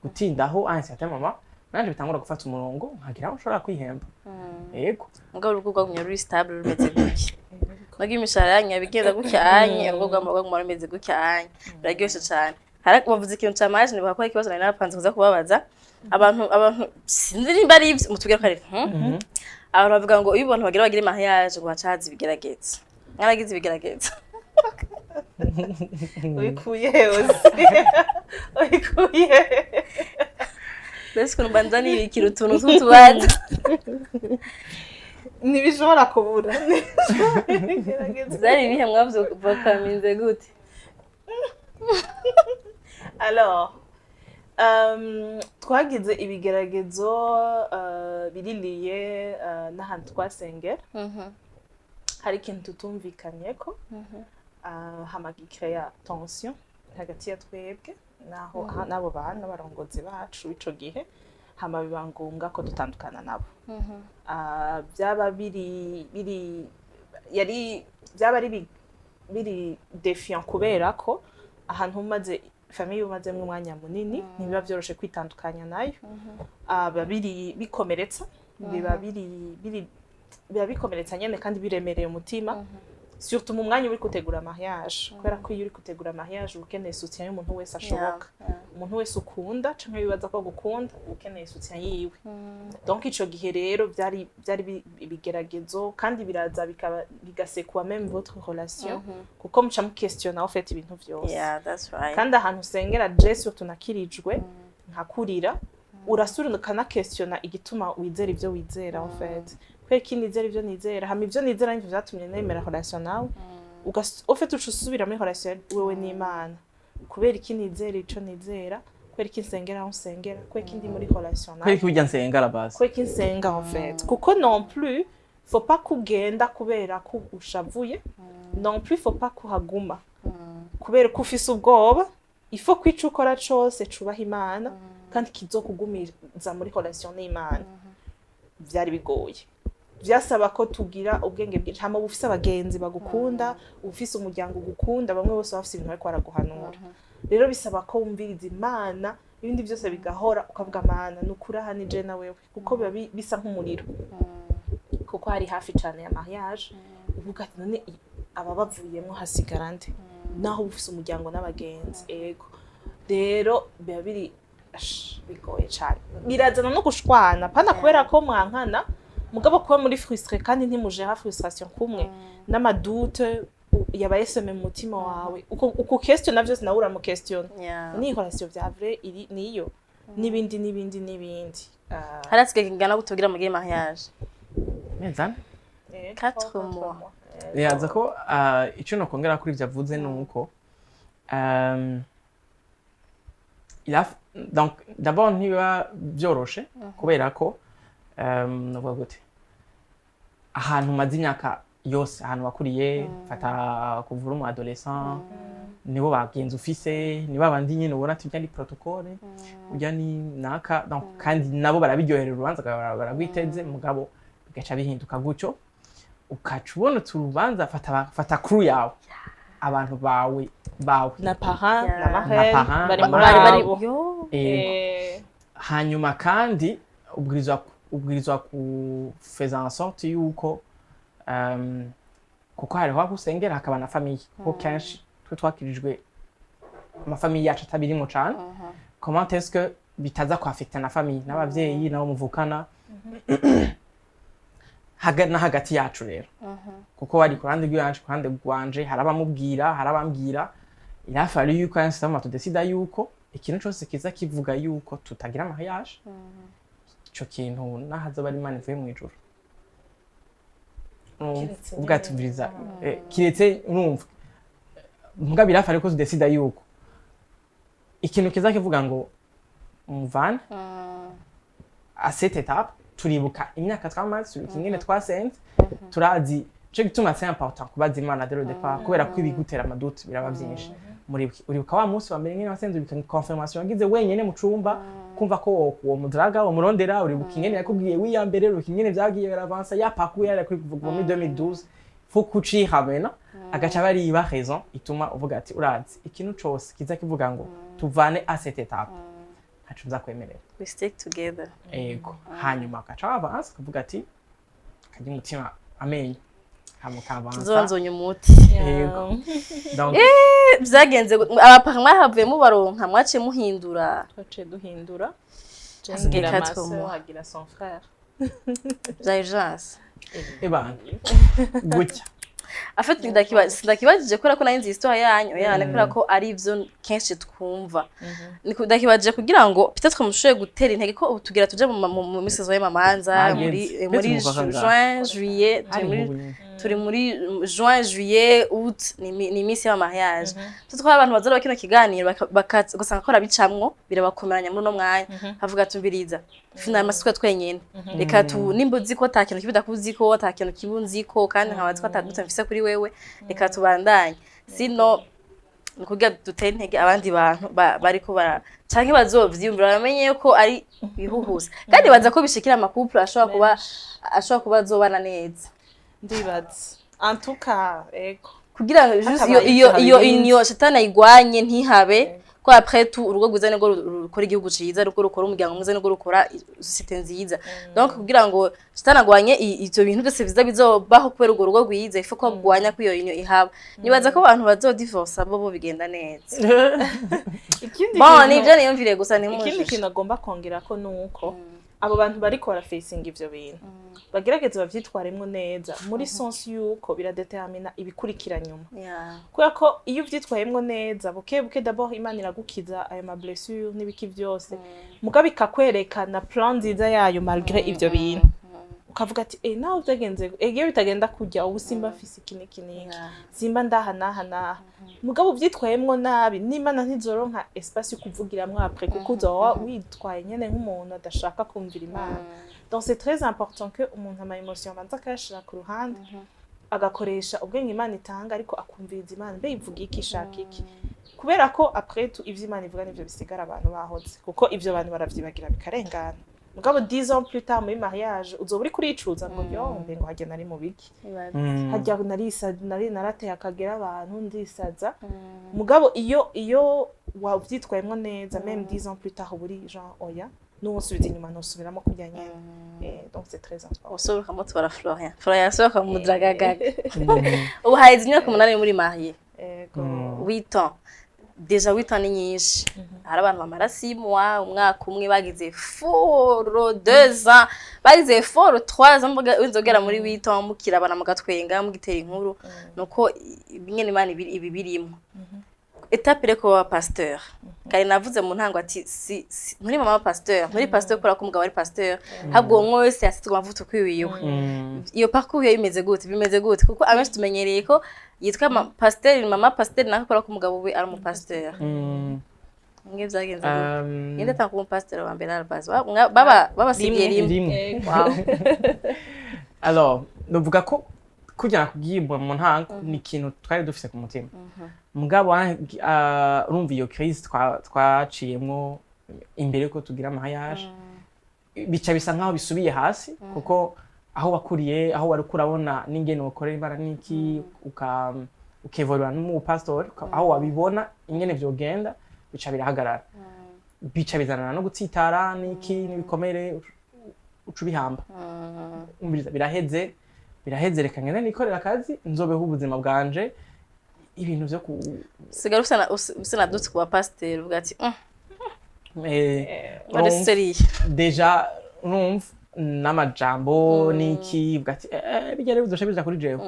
gutindaho ansi mama nanje bitangura gufata umurongo nkagira aho ushobora kwihemba yego mugabo urugo rwagumye ruri stable rumeze gutya nagi imishahara yanyu bigenda gucyanye urugo rwamagwa rumeze gucyanye biraryoshe cyane hari bavuze ikintu cya marriage ni bakora ikibazo nari napanze kuza kubabaza abantu sinzi nimba ari ibyo mutubwira ko ari abantu bavuga ngo iyo abantu bagire mariage ngo bacaze ibigerageza mwaragize ibigerageza Uyikuye Bese ko mbanza ni ibikira utuntu tutubaza nibishobora kubura zari bihe mwavuze bakaminze gute alors twagize ibigeragezo biriliye n'ahantu twasengera hari ikintu tutumvikanye ko hamagikira tension hagati ya twebwe naho nabo bana barongozi bacu ico gihe hama biba ngombwa ko dutandukana nabo byaba biri defiant kubera ko ahantu maze famille umazemwe umwanya munini ntibiba vyoroshe kwitandukanya nayo babiri bikomeretsa biba bikomeretsa nyene kandi biremereye umutima surtout mu mwanya uri gutegura mariage kubera ko iyo uri gutegura mariage ukeneye soutien y'umuntu wese ashoboka umuntu wese ukunda canke bibaza ko gukunda ukeneye soutien yiwe donc ico gihe rero byari ibigeragezo kandi biraza bigasekwa même votre relation kuko muca mu questiona en fait ibintu byose kandi ahantu usengera je surtout nakirijwe nkakurira urasura kana questiona igituma wizera ivyo wizera en fait kweki nizera ivyo nizera hama ivyo nizera nivyo vyatumye nemera relation nawe ufite ucusubira muri relation wewe n'Imana kubera iki nizera ico nizera kubera iki nsengera aho nsengera kubera iki ndi muri relation nawe kubera iki ujya nsenga la base kubera iki nsenga en fait kuko non plus faut pas kugenda kubera ko ushavuye non plus faut pas kuhaguma kubera ko ufise ubwoba il faut kwica ukora cose cubaha Imana kandi kizokugumiza muri relation n'Imana vyari bigoye vyasaba ko tugira ubwenge bwinshi hama bufise abagenzi bagukunda ufise umuryango ugukunda bamwe bose bafise ibintu bariko baraguhanura rero bisaba ko wumviriza Imana ibindi byose bigahora ukavuga Mana nukura ni je na wewe kuko biba bisa nk'umuriro kuko hari hafi cyane ya mariage uvuga ati none aba bavuyemo hasigara nde naho ufise umuryango n'abagenzi ego rero biba bigoye cyane birazana no gushwana pana kubera ko mwankana mugabo kuba muri frustré kandi ntimujera frustration kumwe n'amadute yabaye seme mu mutima wawe uko question navyo sinabura mu question ni relation vya vrai iri niyo nibindi harasigaye kingana gutugira mu game mariage mezana 4 mois yaza ko ico no kongera kuri vyavuze nuko donc d'abord ntiba byoroshe kubera ko navuga gute ahantu maze imyaka yose ahantu wakuriye fata kuvura mu adolescent nibo bagenzi ufise nibo abandi nyine ubona tujya ni protocole ujya ni naka donc kandi nabo barabiryohera urubanza baragwiteze mugabo bigaca bihinduka gutyo ukaca ubona urubanza fata crew yawe abantu bawe na parent na parent bari hanyuma kandi ubwirizwa kufeza en sorte yuko kuko hariho aho usengera hakaba na famille kuko kenshi twe twakirijwe amafamille yacu atabirimo cane comment est-ce que bitaza kwafecta na famille n'abavyeyi nabo muvukana hagati yacu rero kuko wari kurande rwanje kurande rwanje harabamubwira harabambwira irafari yuko yansama tudesida yuko ikintu cyose kiza kivuga yuko tutagira mariage ico kintu nahaza bari Imana ivuye mu ijuru ubwatubiriza kiretse urumva mbwa birafari ko tudesida yuko ikintu kiza kivuga ngo umuvana à cette étape turibuka imyaka twamaze ingene twasenze turazi cyo gituma c'est important kubaza Imana dès le départ kubera ko ibigutera amaduti biraba byinshi uribuka wa munsi wa mbere ngene wasenze ubika confirmation yagize wenyene mu cumba kumva ko uwo mudraga wo murondera uribuka ingene yakubwiye wiyambere uribuka ingene vyagiye baravansa yapakuye yari kuri kuvuga muri 2012 faut kuci habena agaca bari iba raison ituma uvuga ati urazi ikintu cyose kiza kivuga ngo tuvane à cette étape hacu nzakwemerera we stick together ego hanyuma agaca avansa kuvuga ati kaje mutima amenye hamukavansa zonzonye umuti ego donc byagenze abapaka mwahavuyemo baronka mwace muhindura twace duhindura Hasigaye jengira 4 maso mois. hagira son frère byayjance ebana gutya afite ndakibajije kubera ko nayinzi histoire yanyu yana kubera ko ari ivyo kenshi twumva ndakibajije kugira ngo peut-être mushoye gutera intege ko tugira tuje mu misezo y'amamanza muri juin juillet turi muri juin juillet août ni imisi ya mariage tutwa abantu bazara bakino kiganiro bagasanga ko rabicamwo birabakomeranya muri no mwanya havuga tumbiriza final masuka twenyene reka tu nimbuzi ko ta kintu kibidakuzi ko ta kintu kibunzi ko kandi nkabazi ko atadutse mfise kuri wewe reka tubandanye sino nukugira dutera intege abandi bantu bariko bara canke bazovyumvira bamenye ko ari bihuhuza kandi baza ko bishikira amakouple ashobora kuba azobana neza ndibaza en tout cas ego kugira juste iyo shetani igwanye ntihabe ko après tout urugo rwiza nirwo rukora igihugu ciza rukora umuryango mwiza nirwo rukora societe nziza donc kugira ngo tutanagwanye ivyo bintu byose biza bizobaho kubera urwo rugo rwiza ifu ko gwanya kwiyo inyo ihaba nibaza ko abantu bazodivorce bo bigenda neza nivyo niyumvire gusa ikindi kintu agomba kongera ko nuko abo bantu bariko barafacinga ivyo bintu bagerageza bavyitwaremwo neza muri sens yuko biradetermina ibikurikira nyuma kubera ko iyo uvyitwayemwo neza buke d'abord Imana iragukiza ayo ma blessure n'ibiki vyose mugabe ikakwerekana plan nziza yayo malgré ivyo bintu ukavuga ati nawe byagenze iyo bitagenda kujya ubu simba afise ikini simba ndaha mugabo uvyitwayemwo nabi n'Imana ntizoronka espace yo kuvugiramwo après kuko uzoba witwaye nyene nk'umuntu adashaka kumvira Imana donc c'est très important que umuntu ama emotion banza kashira ku ruhande agakoresha ubwenge Imana itanga ariko akumviriza Imana mbe ivuga iki ishaka iki kubera ko après tout ivyo Imana ivuga nivyo bisigara abantu bahoze kuko ivyo abantu baravyibagira bikarengana mugabo 10 ans plus tard muri mariage uzoba uri kuricuza ngo yombe ngo hajya nari mu biki hajya nari narateye akagera abantu ndisaza mugabo iyo wavyitwayemwo neza même 10 ans plus tard buri genre oya n'usubiza inyuma n'usubiramo kujya nyene donc c'est très important usohoka mo tubara Florian asohoka mu dragaga ubu haize imyaka 8 muri marié 8 ans déjà 8 ans ni nyinshi hari abantu bamara 6 mois umwaka umwe bagize foro 2 ans bagize foro 3 ans uzogera muri 8 ans mukirabana mugatwenga mugitera inkuru nuko nyene Imana ibi birimo étape reko wa pasteur kari navuze mu ntango ati muri mama pasteur muri pasteur kora ko umugabo ari pasteur habwo umwe wese yasitwa amavuto kwiwiwe iyo parcours yo bimeze gute kuko abenshi tumenyereye ko yitwa pasteur mama pasteur nakora ko umugabo we ari mu pasteur nge byagenze ninde tanko mu pasteur wa mbere arbazo baba sigiye rimwe wow alors novuga ko kujya kugibwa mu ntango ni ikintu twari dufise ku mutima mugabo urumva iyo crise twaciyemwo imbere ko tugira mariage bica bisa nkaho bisubiye hasi kuko aho wakuriye aho wari kurabona n'ingene ukorera Imana niki ukevolura n'umu pastor aho wabibona ingene vyogenda bica birahagarara bica bizanana no gutsitara niki nibikomere ucubihamba biraheze reka ngene nikorera akazi nzobeho ubuzima bwanje ibintu vyo ku sigara usana dutse kuba pasteur uvuga ati deja numva n'amajambo niki uvuga ati bigere bizosha bija kuri jewe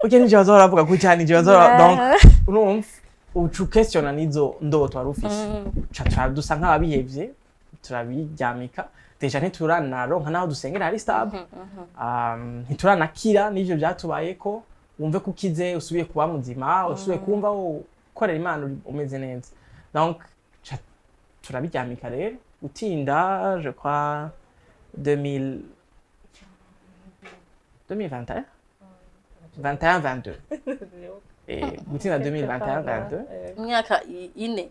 uje nije bazora avuga ku cyane nije bazora donc numva ucu questiona nizo ndoto warufise cha dusa nk'abihevye turabiryamika deja ntituranaronka naho dusengera hari stable ntituranakira n'ivyo byatubayeko wumve kukize usubiye kuba muzima usubiye kumva ukorera Imana umeze neza donc turabiryamika rero utinda je crois 2021 22 gutinda 2021 imyaka ine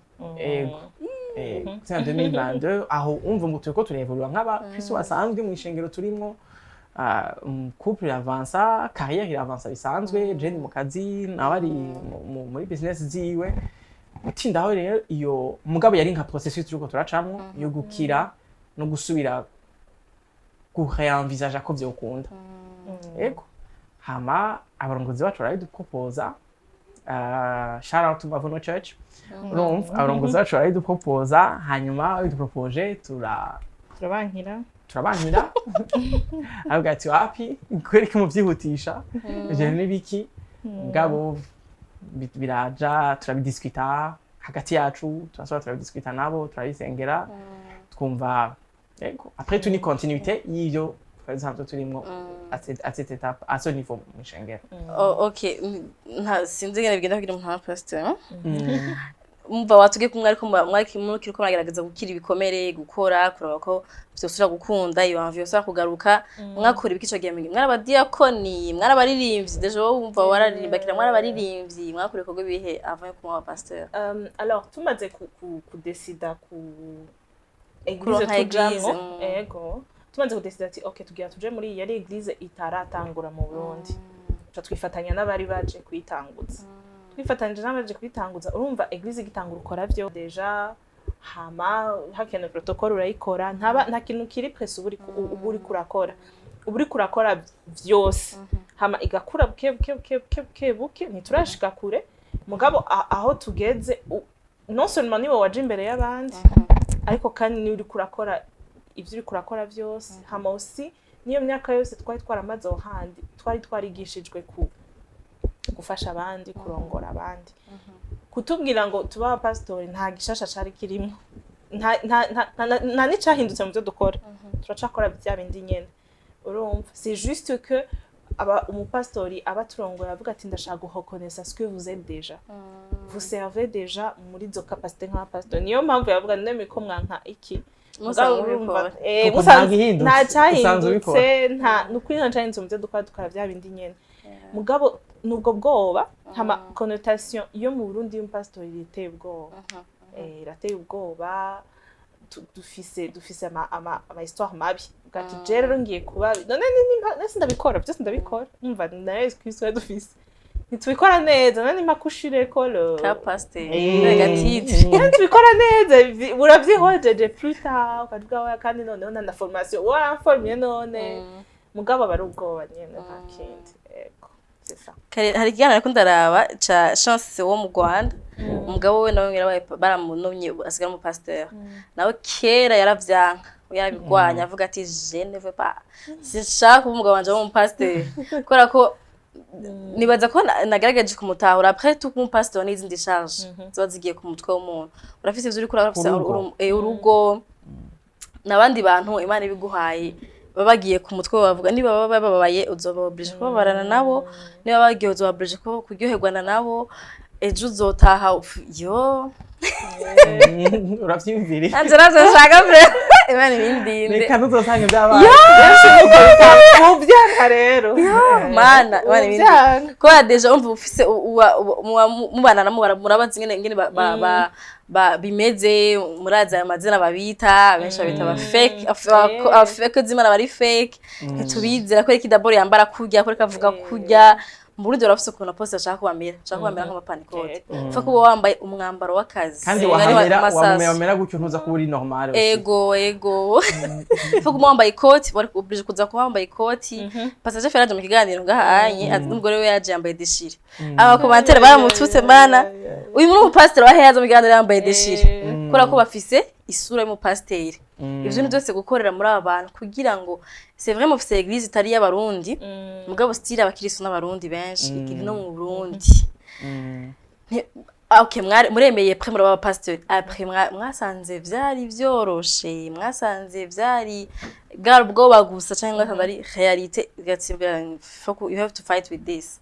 c'est en 2022 aho umva ngo turiko turevolura nk'abakristo basanzwe mu ishengero turimwo couple avança carrière iravança bisanzwe Jenny mu kazi nabari muri business ziwe utindaho rero iyo mugabo yari nka processus turiko turacamwo yo gukira no gusubira kurenvisage ko vyokunda yego hama abarongozi bacu barabiduproposa shout out to Mavono Church urumva abarongozi bacu barabiduproposa hanyuma bidupropoje turabankira avuga ati wapi kwereka mu byihutisha je n'ibiki mugabo biraja turabidiscuta hagati yacu turabidiscuta nabo turabisengera twumva yego après tout ni continuité y'ivyo par exemple turimo à cette étape à ce niveau mu shengero okay sinzi ngene bigenda kugira umuntu pasteur umva watuge kumwe ariko mwari kiriko muragerageza gukira ibikomere gukora kuraba ko vyosura gukunda iyo envie yosura kugaruka mwakora ibikico gihe mwarabadiakoni mwarabaririmbyi deje wumva wararirimbakira mwarabaririmbyi mwakora ko bihe avant ko pasteur alors tumaze ku décider ku église tujamwo ego tumaze ku décider ati okay tugira tuje muri yari église itaratangura mu Burundi twifatanya n'abari baje kwitanguza bifatanije n'abaje kubitanguza urumva eglise igitangura ukora byo deja hama hakenewe protocole urayikora nta kintu kiri presse uburi kurakora uburi kurakora vyose hama igakura buke ntiturashika kure mugabo aho tugeze non seulement niwe waje imbere y'abandi ariko kandi ni uri kurakora ivyo uri kurakora vyose hama aussi niyo myaka yose twari twaramaze aho handi twari twarigishijwe gufasha abandi kurongora abandi kutubwira ngo tuba abapasitori nta gishasha cari kirimo nta nicahindutse mu byo dukora turacakora bya bindi nyene urumva c'est juste que umupasitori aba turongoye avuga ati ndashaka guhokonesa ce que vous êtes déjà vous servez déjà muri zo capacité nk'abapasitori niyo mpamvu yavuga ndeme ko mwanka iki nta cyahindutse nukuri nta cyahindutse mu byo dukora bya bindi nyene mugabo nubwo bwoba hama connotation yo mu Burundi y'umupasitori irateye ubwoba irateye ubwoba dufise ama histoire mabi gati rero ngiye kuba none ndabikora byose ndabikora umva nayo kwiswe dufise ntitubikora neza none makushire ko le capacité négative tubikora neza uravyihojeje plus tard ukavuga kandi none na formation wa formé none mugabo bari ubwoba nyene nta kindi hari igihano ariko ndaraba ca Chance wo mu Rwanda umugabo we nawe ngira baramunomye asigara mu pasteur nawe kera yaravyanka yarabigwanya avuga ati je ne veux pas sinshaka umugabo wanje wo mu pasteur kora ko nibaza ko nagerageje kumutahura après tout mu pasteur n'izindi charge ziba zigiye ku mutwe w'umuntu urafise ivyo uri kuri urafise urugo nabandi bantu Imana ibiguhaye babagiye ku mutwe bavuga niba bababaye uzobabrije kubabarana nabo niba bagiye uzobabrije ko kuryoherwana nabo ejo uzotaha yo uravyimviri anje nashaka pre Imana ibindinde reka tuzosanga byabaye muvyaka rero mana Imana ibindinde ko deja umva ufise mubana namo murabazi ngene bimeze muraza amazina babita benshi babita ba fake zimana bari fake ntitubizera ko iki d'abord yambara kurya ko kavuga kurya mu Burundi urafise ukuntu poste ashaka kubamira nk'amapanikote fa kuba wambaye umwambaro w'akazi kandi wamera gutyo ntuza kuba uri normal ego fa kuba wambaye ikoti bari oblige kuza kuba wambaye ikoti passager feraje mu kiganiro ngahanye n'umugore we yaje yambaye deshire aba commentaire baramututse bana uyu muri pasteur waheyaza mu kiganiro yambaye deshire kora ko bafise isura y'umu pasteur ivyo ni byose gukorera muri abantu kugira ngo c'est vraiment officiel église itari y'abarundi mugabo style abakiristo n'abarundi benshi ikiri no mu Burundi okay muremeye après muri aba pasteur après mwasanze vyari vyoroshe mwasanze vyari bwari ubwoba gusa cyangwa ari réalité you have to fight with this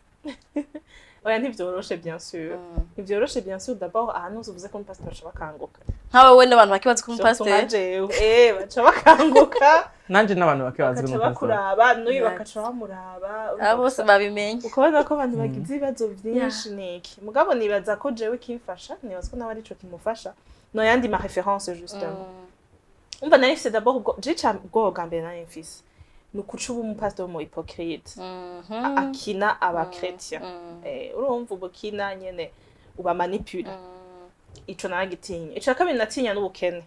oya ntivyoroshe bien sûr ntivyoroshe bien sûr d'abord ahantu uvuze ko umupasitori ashobora kanguka nkawe we n'abantu bakibaza ko umupasitori baca bakanguka nanje n'abantu bakibaza ko umupasitori bakuraba n'uyu bakaca bamuraba abo bose babimenye ukabona ko abantu bagize ibibazo byinshi niki mugabo nibaza ko jewe kimfasha nibaza ko nawe arico kimufasha no yandi ma référence justement umva nari c'est d'abord ubwo jica bwa mbere nari mfise nukuca umupasitori mu hypocrite akina aba chrétien urumva ubukina nyene uba manipula ico naragitinya ico kabiri natinya n'ubukene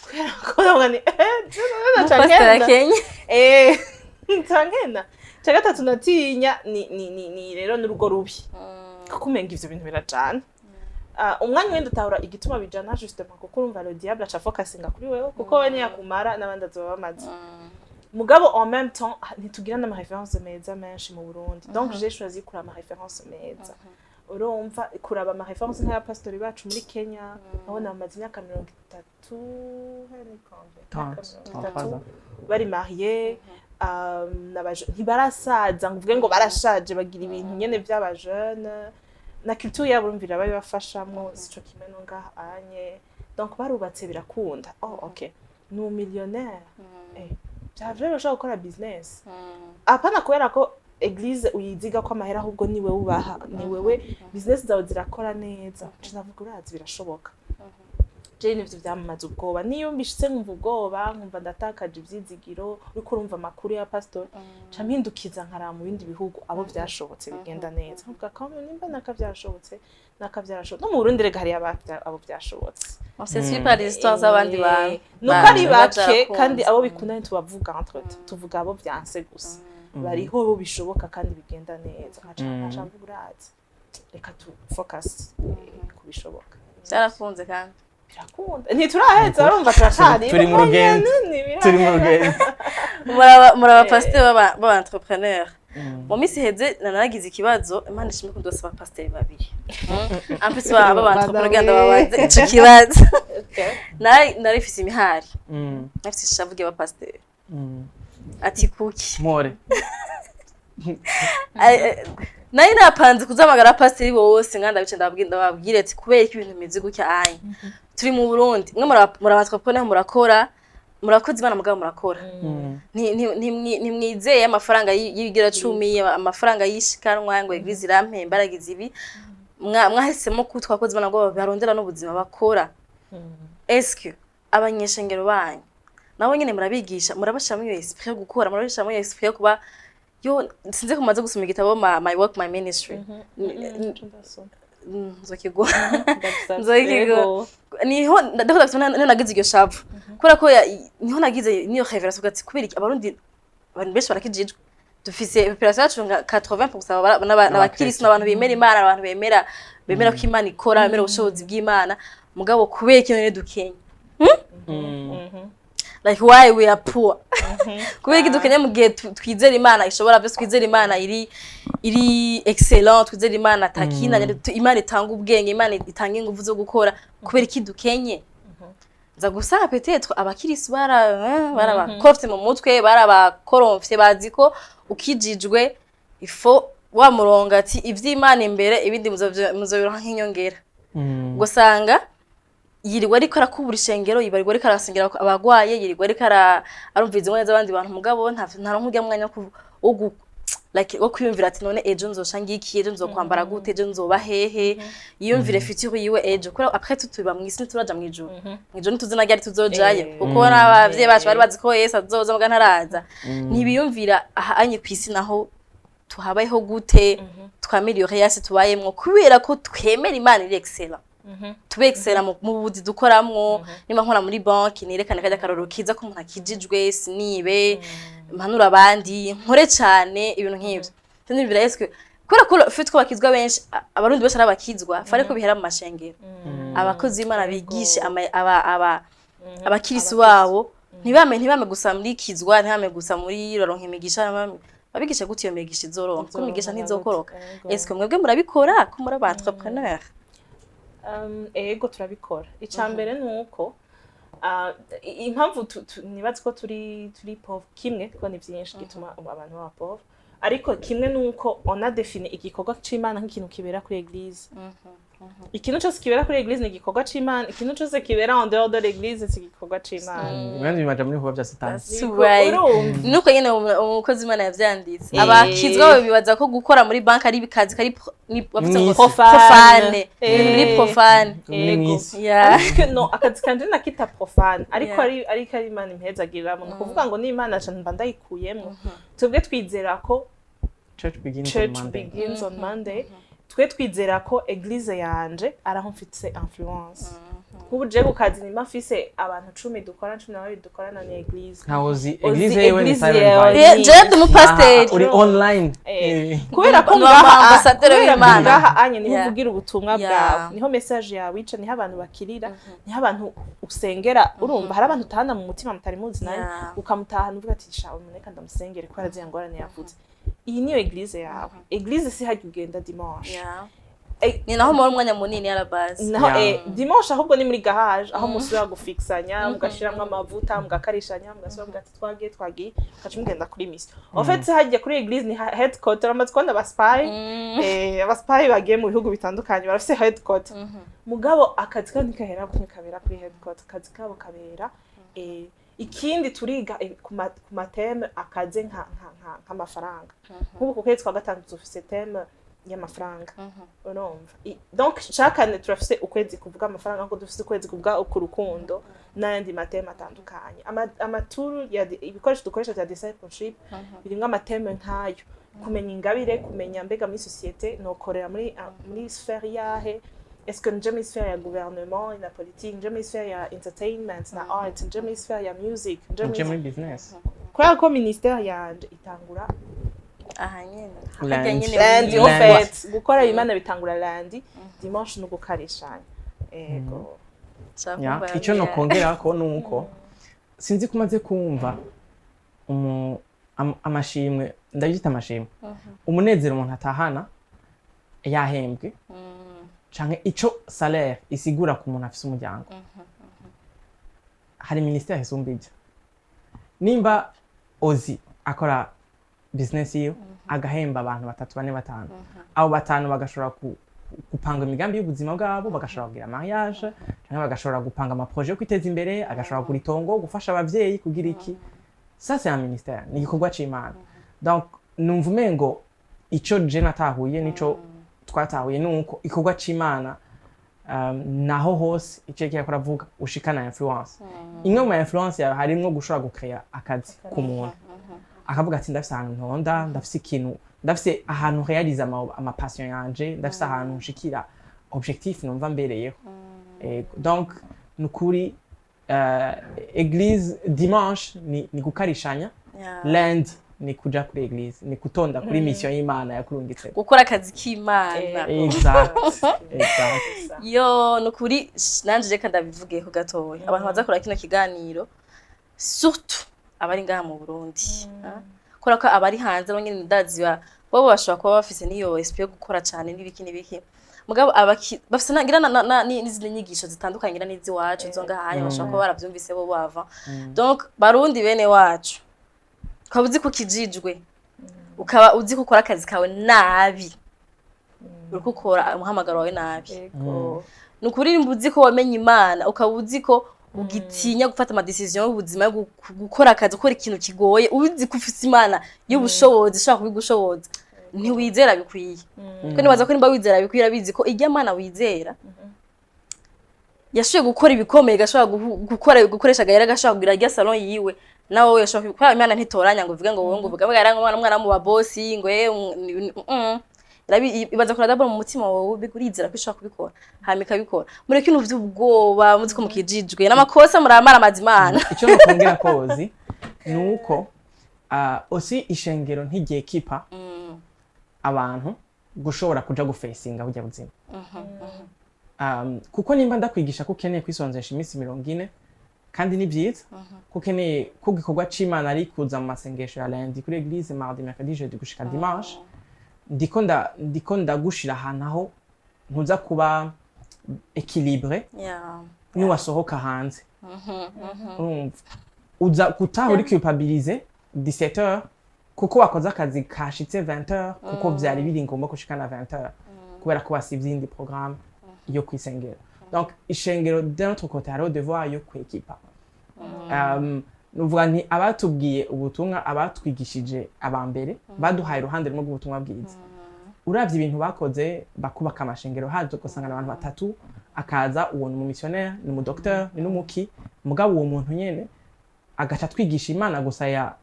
kubera ko nabona ca gatatu natinya ni rero n'urugo rubi kuko umenga ivyo bintu birajana umwanya wenda utahura igituma bijana justement kuko urumva le diable aca focusinga kuri wewe kuko we niyakumara n'abandi azoba bamaze mugabo en même temps ntitugira n'ama référence meza menshi mu Burundi donc j'ai choisi kuraba ama référence meza urumva kuraba ama référence nk'aya pastori bacu muri Kenya abona amaze imyaka 33 bari marié ntibarasaza nguvuge ngo barashaje bagira ibintu nyene by'aba jeune na culture ya Burundi bari bafashamo sico kimwe no ngaha anye donc barubatse birakunda okay ni millionnaire Javre bashaka gukora business. Apana kubera ko eglise uyiziga ko amahera ahubwo niwe ubaha ni wewe business zawe zirakora neza. Cinavuga urazi birashoboka. je n'ivyo vyamamaza ubwoba niyo mbishitse nkumva ubwoba nkumva ndatakaje ivyizigiro uriko urumva amakuru ya pastor ca mpindukiza nkara mu bindi bihugu abo vyashobotse bigenda neza nkuvuga ko nimba nakavyashobotse no mu Burundi rega hari abo vyashobotse c'est super les histoires z'abandi bantu nuko ari bake kandi abo bikunda tubavuga entre tuvuga abo vyanse gusa bariho bo bishoboka kandi bigenda neza nkaca mvuga urazi reka tu focus kubishoboka byarafunze kandi birakunda ntituraheza urumva turacari turi mu rugendo muraba pasteur baba entrepreneur mu misi heze naragize ikibazo Imana ishimwe ko ndose abapasiteri babiri ampisi baba entrepreneur ndababaze ico kibazo narifise imihari nafise ishavuge abapasiteri ati kuki more nayi napanze kuzamagara pasiteri bose nganda bice ndababwire ati kubera ko ibintu bimeze gutya ayi turi mu Burundi mwe murabatwapone murakoze Imana mugabo murakora ntimwizeye amafaranga y'ibigira 10 amafaranga yishikanwa ngo Eglise irampemba aragize ibi mwahisemo ko twakoze Imana ngo barondera n'ubuzima bakora est-ce abanyeshengero banyu nabo nyene murabigisha murabashamo iyo esprit yo gukora murabashamo iyo esprit yo kuba yo sinze kumaze gusoma igitabo my work my ministry nzokigo niho ndakora nagize iryo shavu kubera ko niho nagize niyo révélation gati kubera abarundi abantu benshi barakijijwe dufise population yacu 80% n'abakirisi n'abantu bemera Imana abantu bemera ko Imana ikora bemera ubushobozi bw'Imana mugabo kubera ikintu ne dukenya like why we are poor kubera ko dukenya mu gihe twizera Imana ishobora byose twizera Imana iri excellent twizera Imana atakina Imana itanga ubwenge Imana itanga ingufu zo gukora kubera iki dukenye za gusanga peut-être abakirisi barabakorofte mu mutwe barabakoromfye baziko ukijijwe ifo wa muronga ati ivy'Imana imbere ibindi muzobira nk'inyongera gusanga yirirwa ariko arakubura ishengero yirirwa ariko arasengera abagwaye yirirwa ariko arumviza ingone z'abandi bantu mugabo nta nkujya mwanya wo kwiyumvira ati none ejo nzoshangiye iki ejo nzokwambara gute ejo nzoba hehe yiyumvire future yiwe ejo kora après tutuba mu isi turaja mu ijuru ntituzina ryari tuzojayo kuko n'abavye bacu bari bazi ko Yesu azoza muga ntaraza ntibiyumvira ahanye kwisi naho tuhabayeho gute twameliore yase tubayemwo kubera ko twemera Imana iri excellent tubexera mu buzi dukoramwo nimba nkora muri banki nerekana kajya karoro kiza ko umuntu akijijwe sinibe mpanura abandi nkore cyane ibintu nk'ibyo kandi bibira Yesu kubera ko ufite ko bakizwa benshi abarundi bose arabakizwa fare ko bihera mu mashengero abakozi Imana bigishe abakirisi wabo ntibame gusa muri kizwa ntibame gusa muri roronka imigisha babigisha gute iyo migisha izoronka ko imigisha ntizokoroka Yesu mwebwe murabikora ko muri aba entrepreneur ego turabikora icambere nuko impamvu nibaze ko turi pauvre kimwe ko ni byinshi gituma abantu baba pauvre ariko kimwe nuko ona define igikorwa c'Imana nk'ikintu kibera kuri Eglise ikintu cyose kibera kuri Eglise ni igikorwa c'Imana ikintu cyose kibera en dehors de l'Eglise si igikorwa c'Imana mwandi bimaja muri huwa bya Satani nuko nyene umukozi Imana yavyanditse abakizwa bibaza ko gukora muri bank ari bikazi kari profane ni profane no akazi kanje nakita profane ariko ari Imana impezagiramo no kuvuga ngo ni Imana cyane mba ndayikuyemo twebwe twizera ko church begins on Monday twe twizera ko Eglise yanje araho mfitse influence kubuje kukazi nimba mfise abantu 10 dukora 12 dukorana na Eglise ntawozi Eglise yewe ni silent je mu pastor uri online kubera ko ambassadeur w'Imana ngaha anye niho uvugira ubutumwa bwawe niho message yawe ica niho abantu bakirira niho abantu usengera urumva hari abantu utahana mu mutima mutari muzi nayo ukamutahana uvuga ati shawe muneka ndamusengere ko arazi ngorane yavuze iyi niyo Eglise yawe Eglise si hajya ugenda dimanche ni naho mu mwanya munini ya base naho dimanche ahubwo ni muri garage aho musubira gufixanya mugashiramwe amavuta mugakarishanya mugasubira mugati twagiye kacumugenda kuri mission en fait hajya kuri Eglise ni headquarter amatskonda abaspy bagiye mu bihugu bitandukanye barafise headquarter mugabo akazi kandi kahera kabera kuri headquarter akazi kabo kabera ikindi turiga ku mateme akaze nk'amafaranga nk'ubu ku kwezi kwa gatanu dufise teme y'amafaranga urumva donc chaque année turafise ukwezi kuvuga amafaranga ngo dufise ukwezi kuvuga ku rukundo n'ayandi mateme atandukanye amaturu ibikoresho dukoresha bya discipleship birimwo amateme nk'ayo kumenya ingabire kumenya mbega muri société nokorera muri sphère yahe est-ce que nje muri sphère ya gouvernement na politique nje muri sphère ya entertainment na art nje muri sphère ya music nje muri business kubera ko ministère yanje itangura aha nyene lundi en fait gukora imana bitangura lundi dimanche no gukarishanya ego icyo nokongera ko nuko sinzi kumaze kumva amashimwe ndabyita amashimwe umunezero umuntu atahana yahembwe canke ico salaire isigura ku muntu afise umuryango hari ministère isumbije nimba ozi akora business yiwe agahemba abantu 3 4 5 abo 5 bagashobora gupanga imigambi y'ubuzima bwabo bagashobora kugira mariage canke bagashobora gupanga ama projet yo kwiteza imbere agashobora kugura itongo gufasha abavyeyi kugira iki ça c'est un ministère ni igikorwa c'Imana donc numva umengo ico je natahuye nico twatahuye nuko igikorwa c'Imana naho hose ico kiya kuravuga ushikana influence imwe mu influence yawe harimwo gushobora gukrea akazi ku muntu akavuga ati ndafise ahantu ntonda ndafise ikintu ndafise ahantu realize ama passion yanje ndafise ahantu nshikira objectif numva mbereyeho donc nukuri église dimanche ni gukarishanya lundi ni kuja kuri église ni kutonda kuri mission y'Imana yakurungitse gukora akazi k'Imana exact yo nukuri nanje reka ndabivuge ko gatoya abantu baza kora kino kiganiro surtout abari ngaha mu Burundi kora ko abari hanze bo nyine ndazi bo bashobora kuba bafise niyo SP yo gukora cyane n'ibiki mugabo bafise nagira n'izindi nyigisho zitandukanye ngira n'izi wacu zo ngaha bashobora kuba baravyumvise bo bava donc barundi bene wacu ukaba uzi ko kijijwe ukaba uzi ko ukora akazi kawe nabi uriko ukora umuhamagaro wawe nabi nukuri uzi ko wamenye Imana ukaba uzi ko ugitinya gufata ama decision y'ubuzima yo gukora akazi ukora ikintu kigoye uzi ko ufite Imana y'ubushobozi ishaka kubigushoboza ntiwizera bikwiye ko nibaza ko nimba wizera bikwiye abizi ko ijya Imana wizera yashoboye gukora ibikomeye gashobora gukoresha gahera gashobora kugira rya salon yiwe nawe yashobora gukora Imana ntitoranya ngo uvuge ngo wowe ngo uvuga umwana mu baboss ngo ibaza kora dabura mu mutima wawe bigurizera ko ishaka kubikora hamika bikora mureke ibintu by'ubwoba muzi ko mukijijwe n'amakosa muramara amazimana icyo nokongera kozi nuko aussi ishengero ntigiye kipa abantu gushobora kuja gufacinga burya buzima kuko nimba ndakwigisha ko ukeneye kwisonzesha iminsi 40 kandi ni byiza ko ukeneye ko gikorwa c'Imana ari kuza mu masengesho ya lundi kuri église mardi mercredi jeudi gushika dimanche ndiko ndagushira ahantu aho ntuza kuba équilibré ni wasohoka hanze urumva uza gutaha uri culpabiliser 17h kuko wakoze akazi kashitse 20h kuko vyari biri ngombwa kushikana 20h kubera ko basivye indi programme yo kwisengera donc ishengero de notre côté hariho devoir yo kwekipa nuvuga nti abatubwiye ubutumwa abatwigishije abambere baduhaye iruhande rumwe rw'ubutumwa bwiza uravye ibintu bakoze bakubaka amashengero haje gusangana abantu batatu akaza uwo mu missionnaire ni mu docteur ni n'umuki mugabo uwo muntu nyene agaca twigisha Imana gusa ya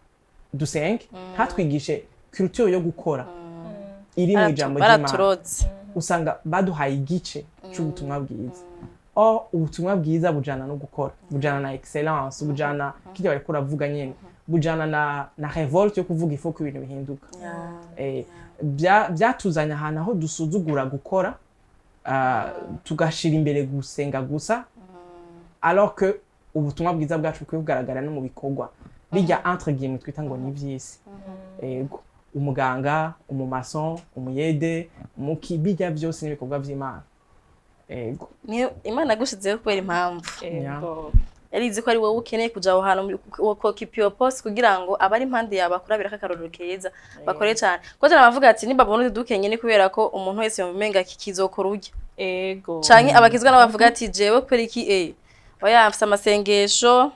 dusenge hatwigishe culture yo gukora iri mu ijambo ry'Imana usanga baduhaye igice cy'ubutumwa bwiza ubutumwa bwiza bujana no gukora bujana na excellence bujana kijya bari kuravuga nyene bujana na revolte yo kuvuga ifo ko ibintu bihinduka byatuzanya ahantu aho dusuzugura gukora tugashira imbere gusenga gusa alors que ubutumwa bwiza bwacu bwo kugaragara no mu bikorwa bijya entre guillemets twita ngo ni vyisi ego umuganga umumason umuyede umuki bijya byose n'ibikorwa by'Imana ego ni Imana gushizeho kubera impamvu yarizi ko ari wowe ukeneye kuja aho hantu ko keep your post kugira ngo abari impande yawe bakurabira akarorero keza bakore cyane ko cyane bavuga ati niba Burundi dukenye ni kubera ko umuntu wese yomenga kikizokora urya ego canke abakizwa n'abavuga ati jewe kwera iki oya mfise amasengesho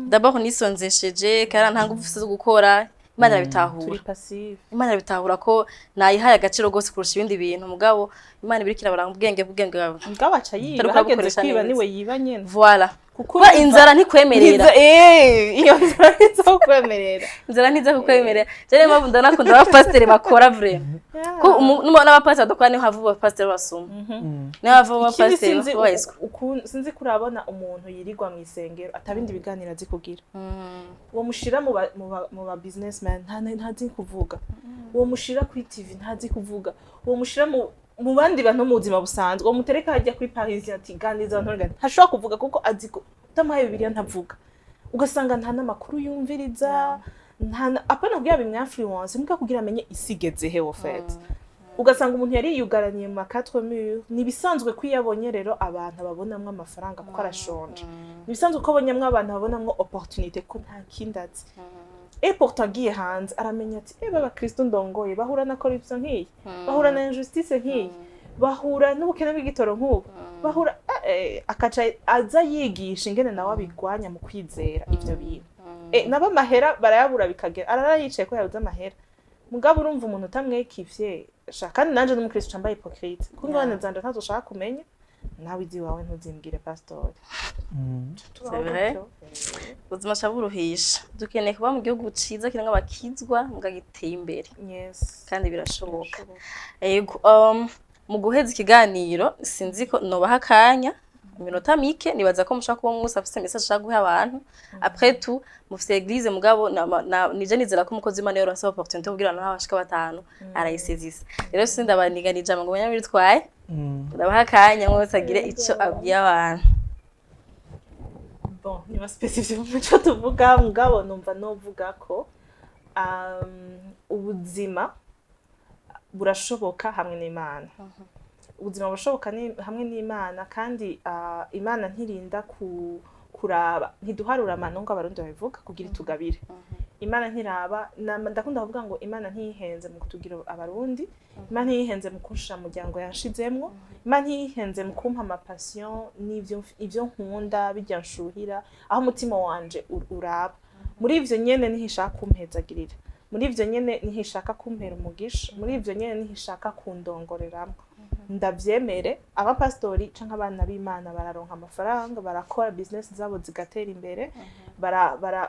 d'abord nisonzesheje kandi nta ngufu zo gukora Imana irabitahura turi passive Imana irabitahura ko nayihaye agaciro gose kurusha ibindi bintu mugabo Imana ibirikira baranga ubwenge bwawe mugabo aca yiba Ariko hageze abukoresha kwiba neza. niwe yiba nyene voilà kuko kuba inzara ntikwemerera iyo nzara izokwemerera inzara ntiza kukwemerera jere mpamvu ndanakunda abapasiteri bakora vraiment ko n'abapasiteri badakora niho hava abapasiteri basuma niho hava abapasiteri bahiswa sinzi kurabona umuntu yirirwa mu isengero atabindi biganiro azi kugira uwo mushira mu ba businessman ntazi kuvuga uwo mushira kuri TV ntazi kuvuga uwo mushira mu bandi bantu mu buzima busanzwe uwo mutereka hajya kuri Paris ati gandiza abantu ntashobora kuvuga kuko azi ko utamaye Bibiliya ntavuga ugasanga nta namakuru yumviriza apana kugira bimwe influence muka kugira amenye isigeze he fait ugasanga umuntu yari yugaraniye mu 4 murs nibisanzwe kwiyabonye rero abantu babonamwe amafaranga kuko arashonje nibisanzwe ko abonyamwe abantu babonamwe opportunité ko nta kindazi et pourtant giye hanze aramenya ati baba Kristo ndongoye bahura na corruption nk'iyi bahura na injustice nk'iyi bahura n'ubukene bw'igitoro nk'ubu bahura akaca aza yigisha ingene nawe abigwanya mu kwizera ivyo bintu nabo mahera barayabura bikagera ararayicaye ko yabuze amahera mugabo urumva umuntu utamwekivye shaka nanje n'umukristo cambaye hypocrite kungwane zanje ntazoshaka kumenya nawe izi wawe ntuzimbwire pastor c'est vrai ubuzima shaburuhisha dukeneye kuba mu gihugu ciza kirango abakizwa mugagiteye imbere yes kandi birashoboka yego mu guheza ikiganiro sinzi ko nobaha akanya iminota mike nibaza ko mushaka kuba mwose afite message ashaka guha abantu après tout mufite église mugabo nije nizera ko umukozi Imana yoro asaba opportunité kugira ngo abashika batanu arayisezisa rero sindabaniganije ngo munyamiri twaye ndabaha akanya mwose agire ico abwiye abantu bon niba specifique mu cyo tuvuga mugabo numva novuga ko ubuzima burashoboka hamwe n'Imana ubuzima burashoboka hamwe n'Imana kandi Imana ntirinda kuraba ntiduharura amanongo abarundi babivuga kugira itugabire Imana ntiraba ndakunda kuvuga ngo Imana ntiyihenze mu kutugira abarundi Imana ntiyihenze mu kunshira muryango yashizemwo Imana ntiyihenze mu kumpa ama passion n'ivyo nkunda bijya nshuhira aho umutima wanje uraba muri ivyo nyene nihishaka kumpezagirira muri ivyo nyene nihishaka kumpera umugisha muri ivyo nyene nihishaka kundongoreramwo ndavyemere abapastori canke abana b'Imana bararonka amafaranga barakora business zabo zigatera imbere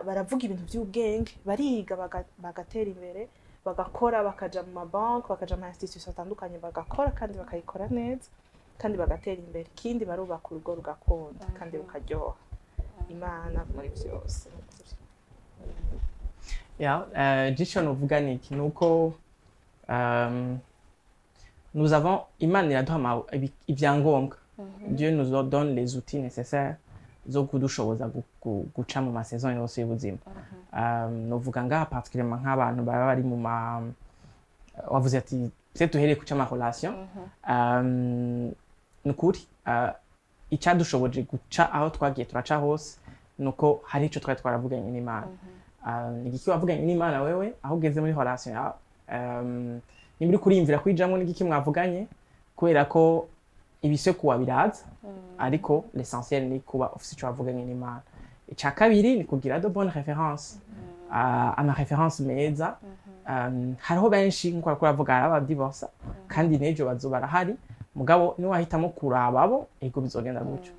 baravuga ibintu by'ubwenge bariga bagatera imbere bagakora bakaja mu mabanki bakaja mu institution atandukanye bagakora kandi bakayikora neza kandi bagatera imbere kindi barubaka urugo rugakunda kandi rukaryoha Imana muri byose Jicho uvuga niki nuko nous avons Imana iraduha ibyangombwa Dieu nous donne les outils nécessaires zo kudushoboza guca mu masaison yose y'ubuzima novuga ngaha particulièrement nk'abantu baba bari mu wavuze ati c'est tuhereye kuca ama relation nukuri icadushoboje guca aho twagiye turaca hose nuko hari ico twari twaravuganye n'Imana igiki wavuganye n'Imana wewe aho ugeze muri relation yawe nimuri kuriyumvira kwijamwe n'igiki mwavuganye kubera ko ibise kuwa biraza ariko l'essentiel ni kuba ufite ico wavuganye n'Imana ica kabiri ni kugira de bonnes références ama références meza hariho benshi nko kuravuga aba divorce kandi nejo bazoba barahari mugabo ni wahitamo kurababo ego bizogenda gutyo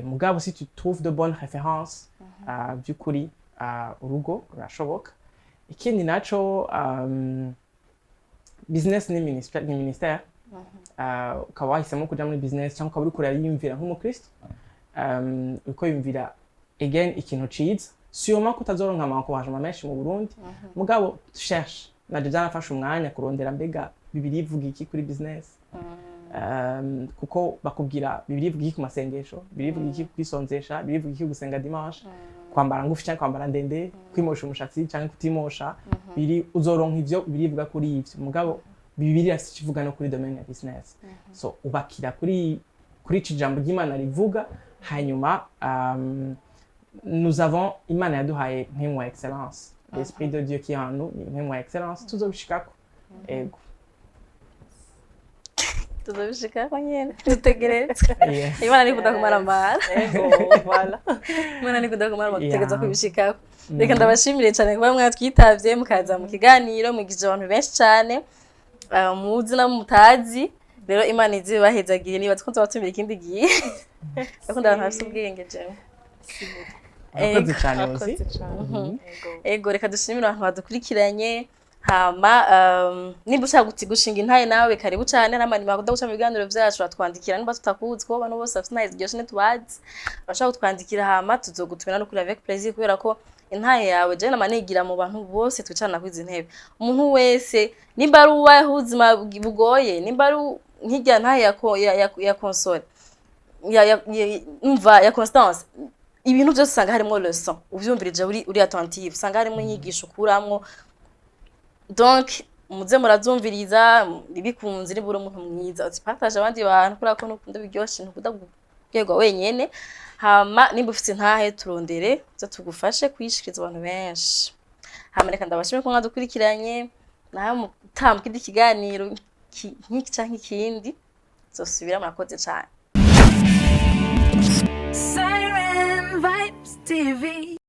mugabo si tu trouves de bonnes références byukuri urugo rurashoboka ikindi naco business ni ministère ukaba wahisemo kuja muri business cyangwa ukaba uri kureba yiyumvira nk'umukristo uko yumvira again ikintu ciza sûrement ko utazoronka amankouragement menshi mu Burundi mugabo cherche naje nafashe umwanya kurondera mbega Bibiliya ivuga iki kuri business kuko bakubwira Bibiliya ivuga iki ku masengesho Bibiliya ivuga iki kwisonzesha Bibiliya ivuga iki gusenga dimanche kwambara ngufi cyangwa kwambara ndende kwimosha umushatsi cyangwa kutimosha biri uzoronka ivyo Bibiliya ivuga kuri ivyo mugabo Bibiliya sikivuga no kuri domaine ya business so ubakira kuri cijambo ry'Imana rivuga hanyuma nous avons Imana yaduhaye mpemu wa excellence l'esprit de Dieu qui est en nous ni mpemu wa excellence tuzobishikako ego tuzobishikako nyene dutegereze Yes. Imana nikunda kumaramara ego voilà Imana nikunda kumaramara dutegereza kubishikako reka ndabashimire cyane kuba mwatwitavye mukaza mu kiganiro mwigije abantu benshi cyane muzi na mutazi rero Imana izibahezagire niba tkunze batumira ikindi gihe akunda abantu bafite ubwenge jewe Akoze cyane uzi. akoze cyane ego reka dushimire abantu badukurikiranye hama nimba ushaka gushinga intaye nawe karibu cyane n'amanima akunda guca mu biganiro byacu batwandikira niba tutakuzi ko abantu bose bafite intaye ziryoshye ntitubazi bashaka kutwandikira hama tuzogutumira no kuri avec plaisir kubera ko intaye yawe je namanigira mu bantu bose twicarana kwizi ntebe umuntu wese nimba ari uwaho ubuzima bugoye nimba ari nk'ijya ntaye ya console ya Constance ibintu byose usanga harimo leçon uvyumvirije uri attentive usanga harimo inyigisho ukuramwo donc muze murazumviriza bikunze ni buri umuntu mwiza uzipartage abandi bantu kuri ko nukunda biryoshe ntukuda kugegwa wenyene hama nimba ufite intahe turondere zo tugufashe kwishikiriza abantu benshi hama reka ndabashimye ko mwadukurikiranye naho mutambwe ikiganiro nk'iki canke ikindi zosubira murakoze cyane Siren Vibes TV.